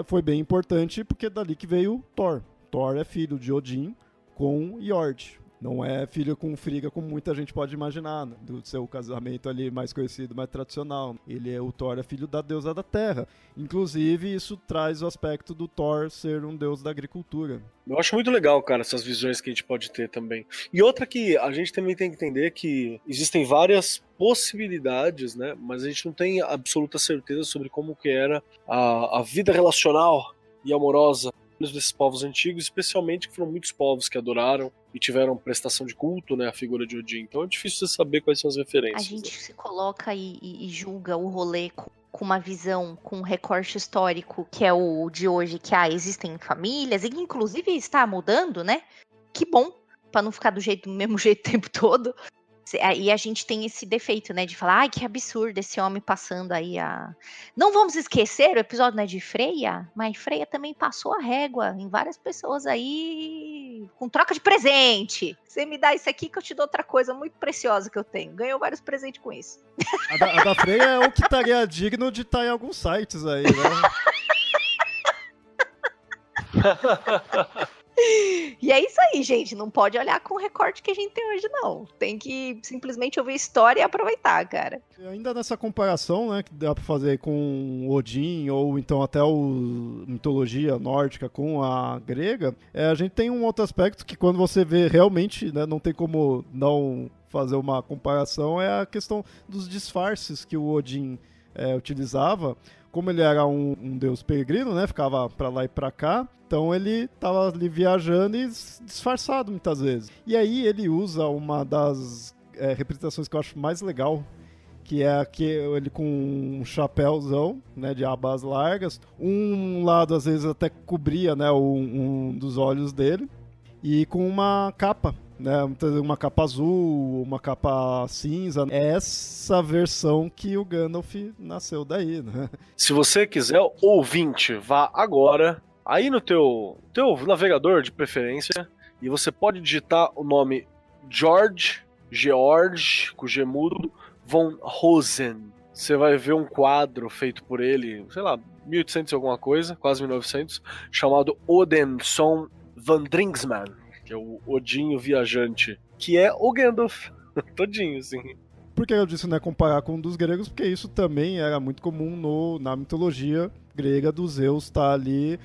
[SPEAKER 2] foi bem importante, porque é dali que veio Thor. Thor é filho de Odin com Jord. Não é filho com Frigga, como muita gente pode imaginar, né, do seu casamento ali mais conhecido, mais tradicional. O Thor é filho da deusa da terra. Inclusive, isso traz o aspecto do Thor ser um deus da agricultura.
[SPEAKER 4] Eu acho muito legal, cara, essas visões que a gente pode ter também. E outra que a gente também tem que entender que existem várias possibilidades, né? Mas a gente não tem absoluta certeza sobre como que era a vida relacional e amorosa desses povos antigos, especialmente que foram muitos povos que adoraram e tiveram prestação de culto, né, a figura de Odin. Então é difícil você saber quais são as referências.
[SPEAKER 3] A gente se coloca e julga o rolê com uma visão, com um recorte histórico que é o de hoje, que existem famílias, e que inclusive está mudando, né? Que bom, para não ficar do mesmo jeito o tempo todo. E a gente tem esse defeito, né, de falar, ai, que absurdo esse homem passando aí Não vamos esquecer, o episódio não é de Freya, mas Freya também passou a régua em várias pessoas aí, com troca de presente. Você me dá isso aqui que eu te dou outra coisa muito preciosa que eu tenho. Ganhou vários presentes com isso.
[SPEAKER 2] A da Freya é o que estaria digno de estar em alguns sites aí, né?
[SPEAKER 3] E é isso aí, gente. Não pode olhar com o recorte que a gente tem hoje, não. Tem que simplesmente ouvir história e aproveitar, cara.
[SPEAKER 2] E ainda nessa comparação, né, que dá pra fazer com Odin, ou então até a mitologia nórdica com a grega, a gente tem um outro aspecto que quando você vê realmente, né, não tem como não fazer uma comparação, é a questão dos disfarces que o Odin utilizava. Como ele era um deus peregrino, né, ficava pra lá e pra cá, então ele tava ali viajando e disfarçado muitas vezes. E aí ele usa uma das representações que eu acho mais legal, que é ele com um chapéuzão, né, de abas largas. Um lado, às vezes, até cobria, né, um dos olhos dele. E com uma capa, né, uma capa azul, uma capa cinza. É essa versão que o Gandalf nasceu daí, né?
[SPEAKER 4] Se você quiser, ouvinte, vá agora aí no teu navegador de preferência e você pode digitar o nome George, com G mudo, von Rosen. Você vai ver um quadro feito por ele, sei lá, 1800 e alguma coisa, quase 1900, chamado Odinson Vandringsman, que é o Odin o Viajante, que é o Gandalf, todinho, assim.
[SPEAKER 2] Por que eu disse, né, comparar com um dos gregos? Porque isso também era muito comum na mitologia grega do Zeus estar ali.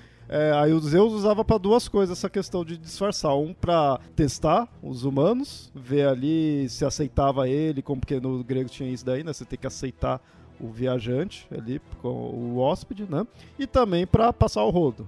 [SPEAKER 2] Aí o Zeus usava para duas coisas essa questão de disfarçar. Um, para testar os humanos, ver ali se aceitava ele, como porque no grego tinha isso daí, né? Você tem que aceitar o viajante ali, com o hóspede, né? E também para passar o rodo.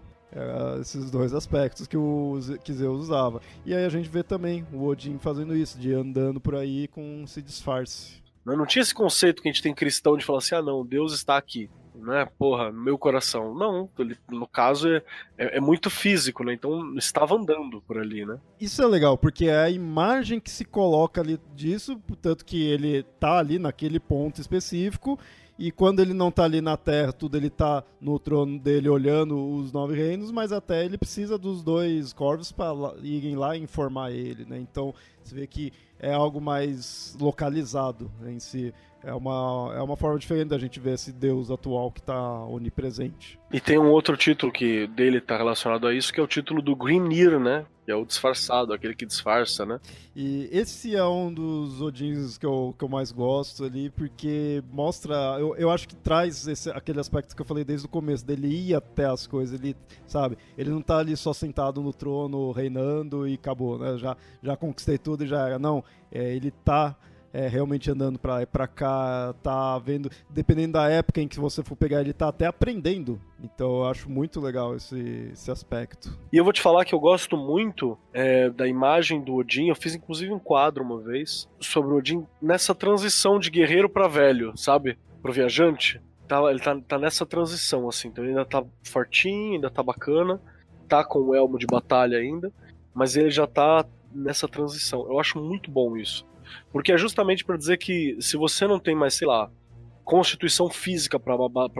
[SPEAKER 2] Esses dois aspectos que Zeus usava. E aí a gente vê também o Odin fazendo isso, de andando por aí com esse disfarce.
[SPEAKER 4] Não tinha esse conceito que a gente tem cristão de falar assim, não, Deus está aqui, né? Porra, no meu coração. Não, ele, no caso é muito físico, né? Então estava andando por ali, né?
[SPEAKER 2] Isso é legal, porque é a imagem que se coloca ali disso, portanto que ele tá ali naquele ponto específico. E quando ele não tá ali na Terra, tudo ele tá no trono dele olhando os 9 reinos, mas até ele precisa dos 2 corvos para irem lá e informar ele, né? Então você vê que é algo mais localizado, né, em si. É uma forma diferente da gente ver esse Deus atual que tá onipresente.
[SPEAKER 4] E tem um outro título que dele tá relacionado a isso, que é o título do Grimnir, né? Que é o disfarçado, aquele que disfarça, né?
[SPEAKER 2] E esse é um dos Odins que eu mais gosto ali, porque mostra, eu acho que traz aquele aspecto que eu falei desde o começo, dele ir até as coisas, ele, sabe, ele não tá ali só sentado no trono, reinando e acabou, né, já conquistei tudo e já era, não, ele tá realmente andando pra lá e pra cá, tá vendo, dependendo da época em que você for pegar, ele tá até aprendendo. Então eu acho muito legal esse aspecto.
[SPEAKER 4] E eu vou te falar que eu gosto muito da imagem do Odin. Eu fiz inclusive um quadro uma vez sobre o Odin nessa transição de guerreiro pra velho, sabe? Pro viajante. Ele tá nessa transição, assim. Então ele ainda tá fortinho, ainda tá bacana, tá com o elmo de batalha ainda, mas ele já tá nessa transição. Eu acho muito bom isso. Porque é justamente para dizer que se você não tem mais, sei lá, constituição física para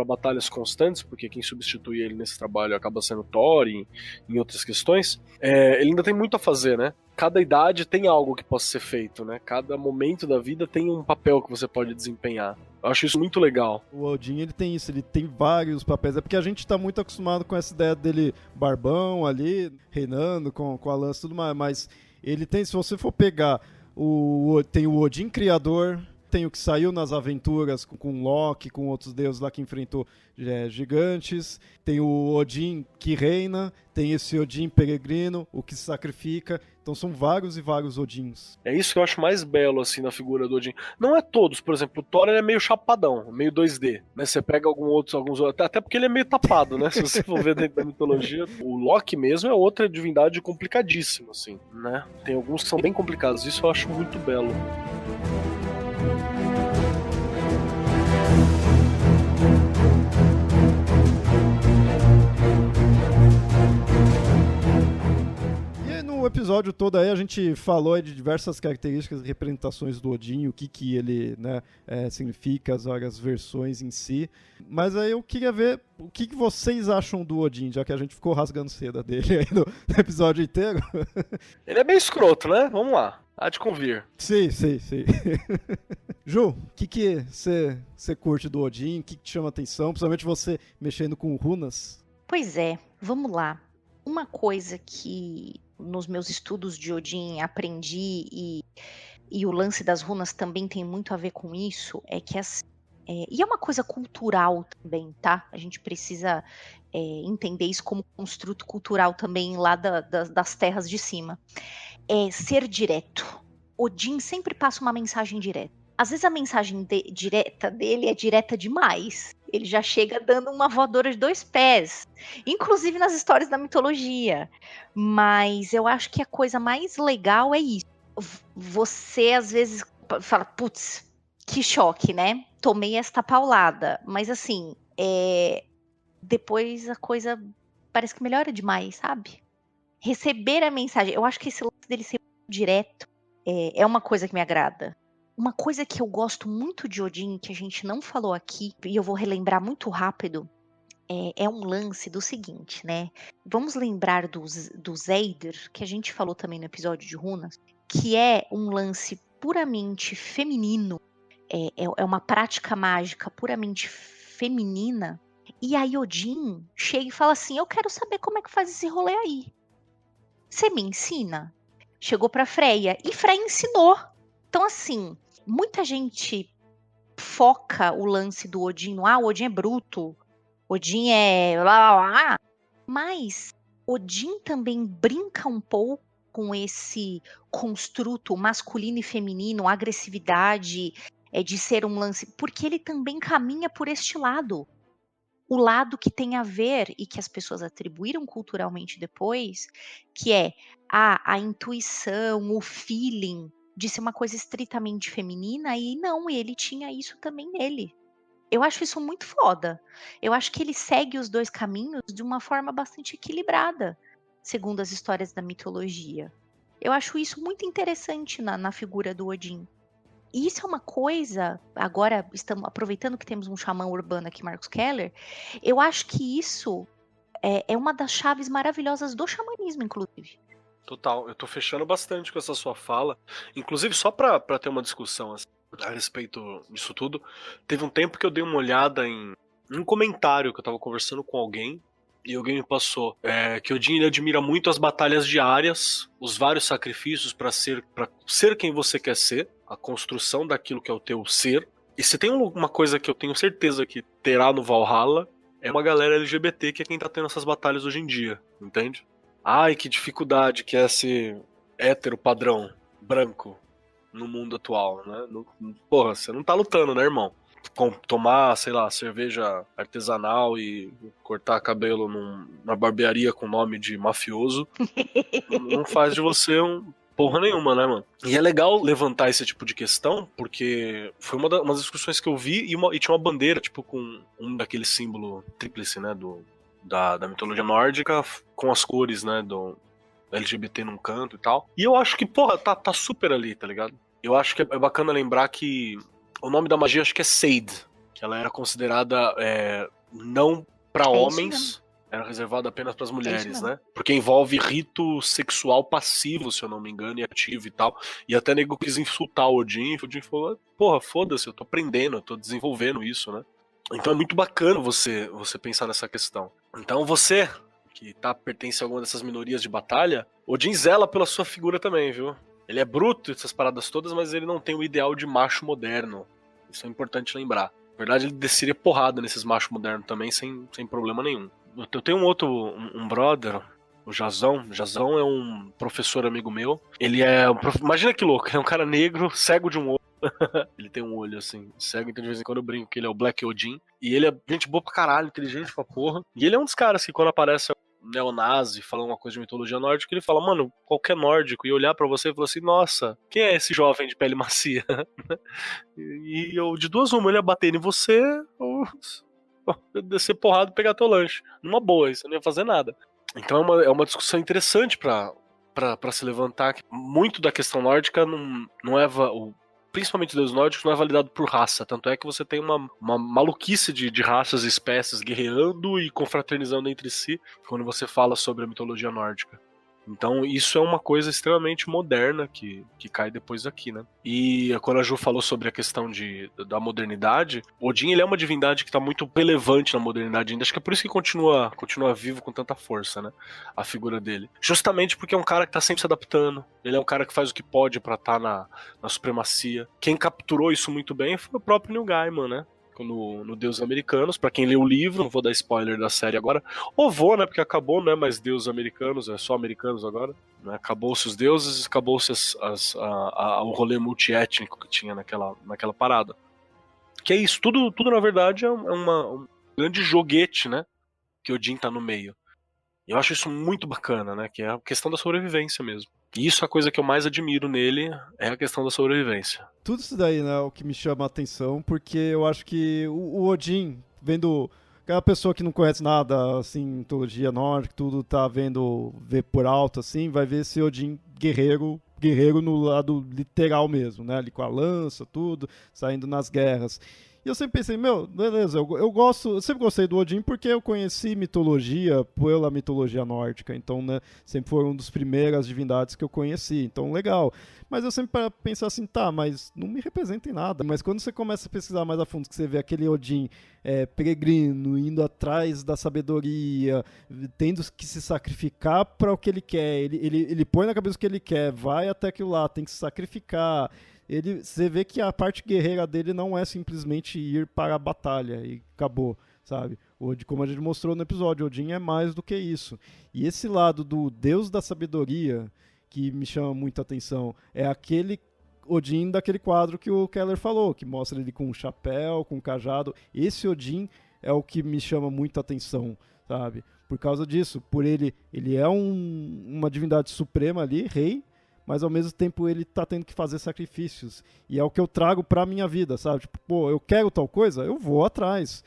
[SPEAKER 4] batalhas constantes, porque quem substitui ele nesse trabalho acaba sendo Thor e em outras questões, ele ainda tem muito a fazer, né? Cada idade tem algo que possa ser feito, né? Cada momento da vida tem um papel que você pode desempenhar. Eu acho isso muito legal.
[SPEAKER 2] O Odin, ele tem isso, ele tem vários papéis. É porque a gente tá muito acostumado com essa ideia dele barbão ali, reinando com a lança e tudo mais, mas ele tem, se você for pegar, tem o Odin criador, tem o que saiu nas aventuras com Loki, com outros deuses lá que enfrentou gigantes, tem o Odin que reina, tem esse Odin peregrino, o que se sacrifica. Então são vários e vários Odins.
[SPEAKER 4] É isso que eu acho mais belo, assim, na figura do Odin. Não é todos, por exemplo, o Thor ele é meio chapadão, meio 2D, né? Você pega alguns outros, até porque ele é meio tapado, né? Se você for ver dentro da mitologia, o Loki mesmo é outra divindade complicadíssima, assim, né? Tem alguns que são bem complicados, isso eu acho muito belo.
[SPEAKER 2] No episódio todo aí a gente falou de diversas características e representações do Odin, o que ele, né, significa, as várias versões em si. Mas aí eu queria ver o que vocês acham do Odin, já que a gente ficou rasgando seda dele aí no episódio inteiro.
[SPEAKER 4] Ele é meio escroto, né? Vamos lá. Há de convir.
[SPEAKER 2] Sim. Ju, o que você curte do Odin? O que te chama atenção? Principalmente você mexendo com runas.
[SPEAKER 3] Pois é, vamos lá. Uma coisa que nos meus estudos de Odin aprendi, e o lance das runas também tem muito a ver com isso, é que e é uma coisa cultural também, tá? A gente precisa entender isso como construto cultural também lá das terras de cima. É ser direto. Odin sempre passa uma mensagem direta. Às vezes a mensagem direta dele é direta demais. Ele já chega dando uma voadora de 2 pés. Inclusive nas histórias da mitologia. Mas eu acho que a coisa mais legal é isso. Você às vezes fala, putz, que choque, né? Tomei esta paulada. Mas assim, depois a coisa parece que melhora demais, sabe? Receber a mensagem. Eu acho que esse lance dele ser direto é uma coisa que me agrada. Uma coisa que eu gosto muito de Odin, que a gente não falou aqui, e eu vou relembrar muito rápido, é um lance do seguinte, né? Vamos lembrar do Zeydir, que a gente falou também no episódio de Runas, que é um lance puramente feminino, é uma prática mágica puramente feminina, e aí Odin chega e fala assim, eu quero saber como é que faz esse rolê aí. Você me ensina? Chegou pra Freya, e Freya ensinou. Então assim, muita gente foca o lance do Odin no, o Odin é bruto, Odin é blá blá blá, mas Odin também brinca um pouco com esse construto masculino e feminino, agressividade, de ser um lance, porque ele também caminha por este lado. O lado que tem a ver, e que as pessoas atribuíram culturalmente depois, que é a intuição, o feeling de ser uma coisa estritamente feminina, e não, ele tinha isso também nele. Eu acho isso muito foda. Eu acho que ele segue os dois caminhos de uma forma bastante equilibrada, segundo as histórias da mitologia. Eu acho isso muito interessante na figura do Odin. E isso é uma coisa, agora estamos aproveitando que temos um xamã urbano aqui, Marcos Keller, eu acho que isso é uma das chaves maravilhosas do xamanismo, inclusive.
[SPEAKER 4] Total, eu tô fechando bastante com essa sua fala. Inclusive, só pra ter uma discussão assim, a respeito disso tudo, teve um tempo que eu dei uma olhada em um comentário que eu tava conversando com alguém, e alguém me passou que Odin ele admira muito as batalhas diárias, os vários sacrifícios pra ser quem você quer ser, a construção daquilo que é o teu ser. E se tem uma coisa que eu tenho certeza que terá no Valhalla, é uma galera LGBT que é quem tá tendo essas batalhas hoje em dia, entende? Ai, que dificuldade que é ser hétero padrão, branco, no mundo atual, né? Porra, você não tá lutando, né, irmão? Tomar, sei lá, cerveja artesanal e cortar cabelo numa barbearia com nome de mafioso não faz de você porra nenhuma, né, mano? E é legal levantar esse tipo de questão, porque foi uma das discussões que eu vi e tinha uma bandeira, tipo, com um daquele símbolo tríplice, né, da mitologia nórdica, com as cores, né, do LGBT num canto e tal. E eu acho que, porra, tá super ali, tá ligado? Eu acho que é bacana lembrar que o nome da magia acho que é Seid, que ela era considerada não pra homens, era reservada apenas pras mulheres, né? Porque envolve rito sexual passivo, se eu não me engano, e ativo e tal. E até nego quis insultar o Odin falou, porra, foda-se, eu tô aprendendo, eu tô desenvolvendo isso, né? Então é muito bacana você pensar nessa questão. Então você, que pertence a alguma dessas minorias de batalha, Odin zela pela sua figura também, viu? Ele é bruto, essas paradas todas, mas ele não tem o ideal de macho moderno. Isso é importante lembrar. Na verdade, ele desceria porrada nesses machos modernos também, sem problema nenhum. Eu tenho um brother, o Jazão. O Jazão é um professor amigo meu. Ele imagina que louco, é um cara negro, cego de um olho. Ele tem um olho assim, cego, então de vez em quando eu brinco que ele é o Black Odin. E ele é gente boa pra caralho, inteligente pra porra. E ele é um dos caras que quando aparece neonazi falando uma coisa de mitologia nórdica, ele fala, mano, qualquer nórdico, e olhar pra você e falar assim, nossa, quem é esse jovem de pele macia? E eu, de duas uma, ele ia bater em você ou descer porrada e pegar teu lanche. Numa boa, isso não ia fazer nada. Então é uma discussão interessante pra se levantar. Muito da questão nórdica não é principalmente dos nórdicos, não é validado por raça. Tanto é que você tem uma maluquice de raças e espécies guerreando e confraternizando entre si quando você fala sobre a mitologia nórdica. Então isso é uma coisa extremamente moderna que cai depois aqui, né? E quando a Ju falou sobre a questão da modernidade, Odin ele é uma divindade que está muito relevante na modernidade ainda. Acho que é por isso que continua vivo com tanta força, né? A figura dele. Justamente porque é um cara que está sempre se adaptando. Ele é um cara que faz o que pode para estar na supremacia. Quem capturou isso muito bem foi o próprio Neil Gaiman, né? No Deuses Americanos, pra quem leu o livro, não vou dar spoiler da série agora, ou vou, né, porque acabou, né, mas Deuses Americanos, é só americanos agora, né, acabou-se os deuses, acabou-se o rolê multiétnico que tinha naquela parada. Que é isso, tudo na verdade é um grande joguete, né, que Odin tá no meio. E eu acho isso muito bacana, né, que é a questão da sobrevivência mesmo. E isso é a coisa que eu mais admiro nele, é a questão da sobrevivência.
[SPEAKER 2] Tudo isso daí, né, é o que me chama a atenção, porque eu acho que o Odin, vendo aquela pessoa que não conhece nada, assim, mitologia nórdica, tudo tá vê por alto, assim, vai ver esse Odin guerreiro no lado literal mesmo, né, ali com a lança, tudo, saindo nas guerras. E eu sempre pensei, beleza, eu sempre gostei do Odin porque eu conheci mitologia pela mitologia nórdica, então, né, sempre foi uma das primeiras divindades que eu conheci, então legal. Mas eu sempre penso assim, mas não me representa em nada. Mas quando você começa a pesquisar mais a fundo, que você vê aquele Odin peregrino, indo atrás da sabedoria, tendo que se sacrificar para o que ele quer, ele põe na cabeça o que ele quer, vai até aquilo lá, tem que se sacrificar, você vê que a parte guerreira dele não é simplesmente ir para a batalha e acabou, sabe? Como a gente mostrou no episódio, Odin é mais do que isso. E esse lado do Deus da sabedoria que me chama muita atenção é aquele Odin daquele quadro que o Keller falou, que mostra ele com um chapéu, com um cajado. Esse Odin é o que me chama muita atenção, sabe? Por causa disso, por ele é uma divindade suprema ali, rei, mas ao mesmo tempo ele tá tendo que fazer sacrifícios. E é o que eu trago pra minha vida, sabe? Tipo, pô, eu quero tal coisa, eu vou atrás.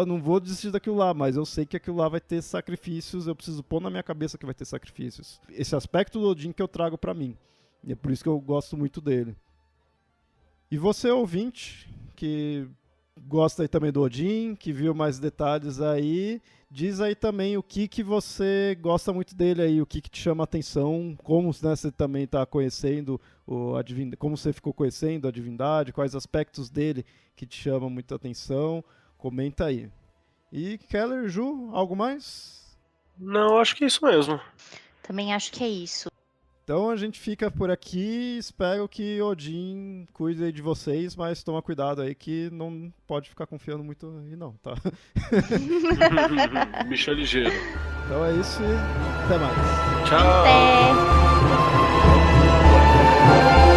[SPEAKER 2] Não vou desistir daquilo lá, mas eu sei que aquilo lá vai ter sacrifícios, eu preciso pôr na minha cabeça que vai ter sacrifícios. Esse aspecto do Odin que eu trago pra mim. E é por isso que eu gosto muito dele. E você, ouvinte, que gosta aí também do Odin, que viu mais detalhes aí, diz aí também o que você gosta muito dele aí, o que te chama a atenção, como, né, você também está conhecendo, como você ficou conhecendo a divindade, quais aspectos dele que te chamam muita atenção, comenta aí. E Keller, Ju, algo mais?
[SPEAKER 4] Não, acho que é isso mesmo.
[SPEAKER 3] Também acho que é isso.
[SPEAKER 2] Então a gente fica por aqui, espero que Odin cuide de vocês, mas toma cuidado aí que não pode ficar confiando muito aí não, tá?
[SPEAKER 4] Bicho é ligeiro.
[SPEAKER 2] Então é isso e até mais.
[SPEAKER 4] Tchau!
[SPEAKER 3] Até!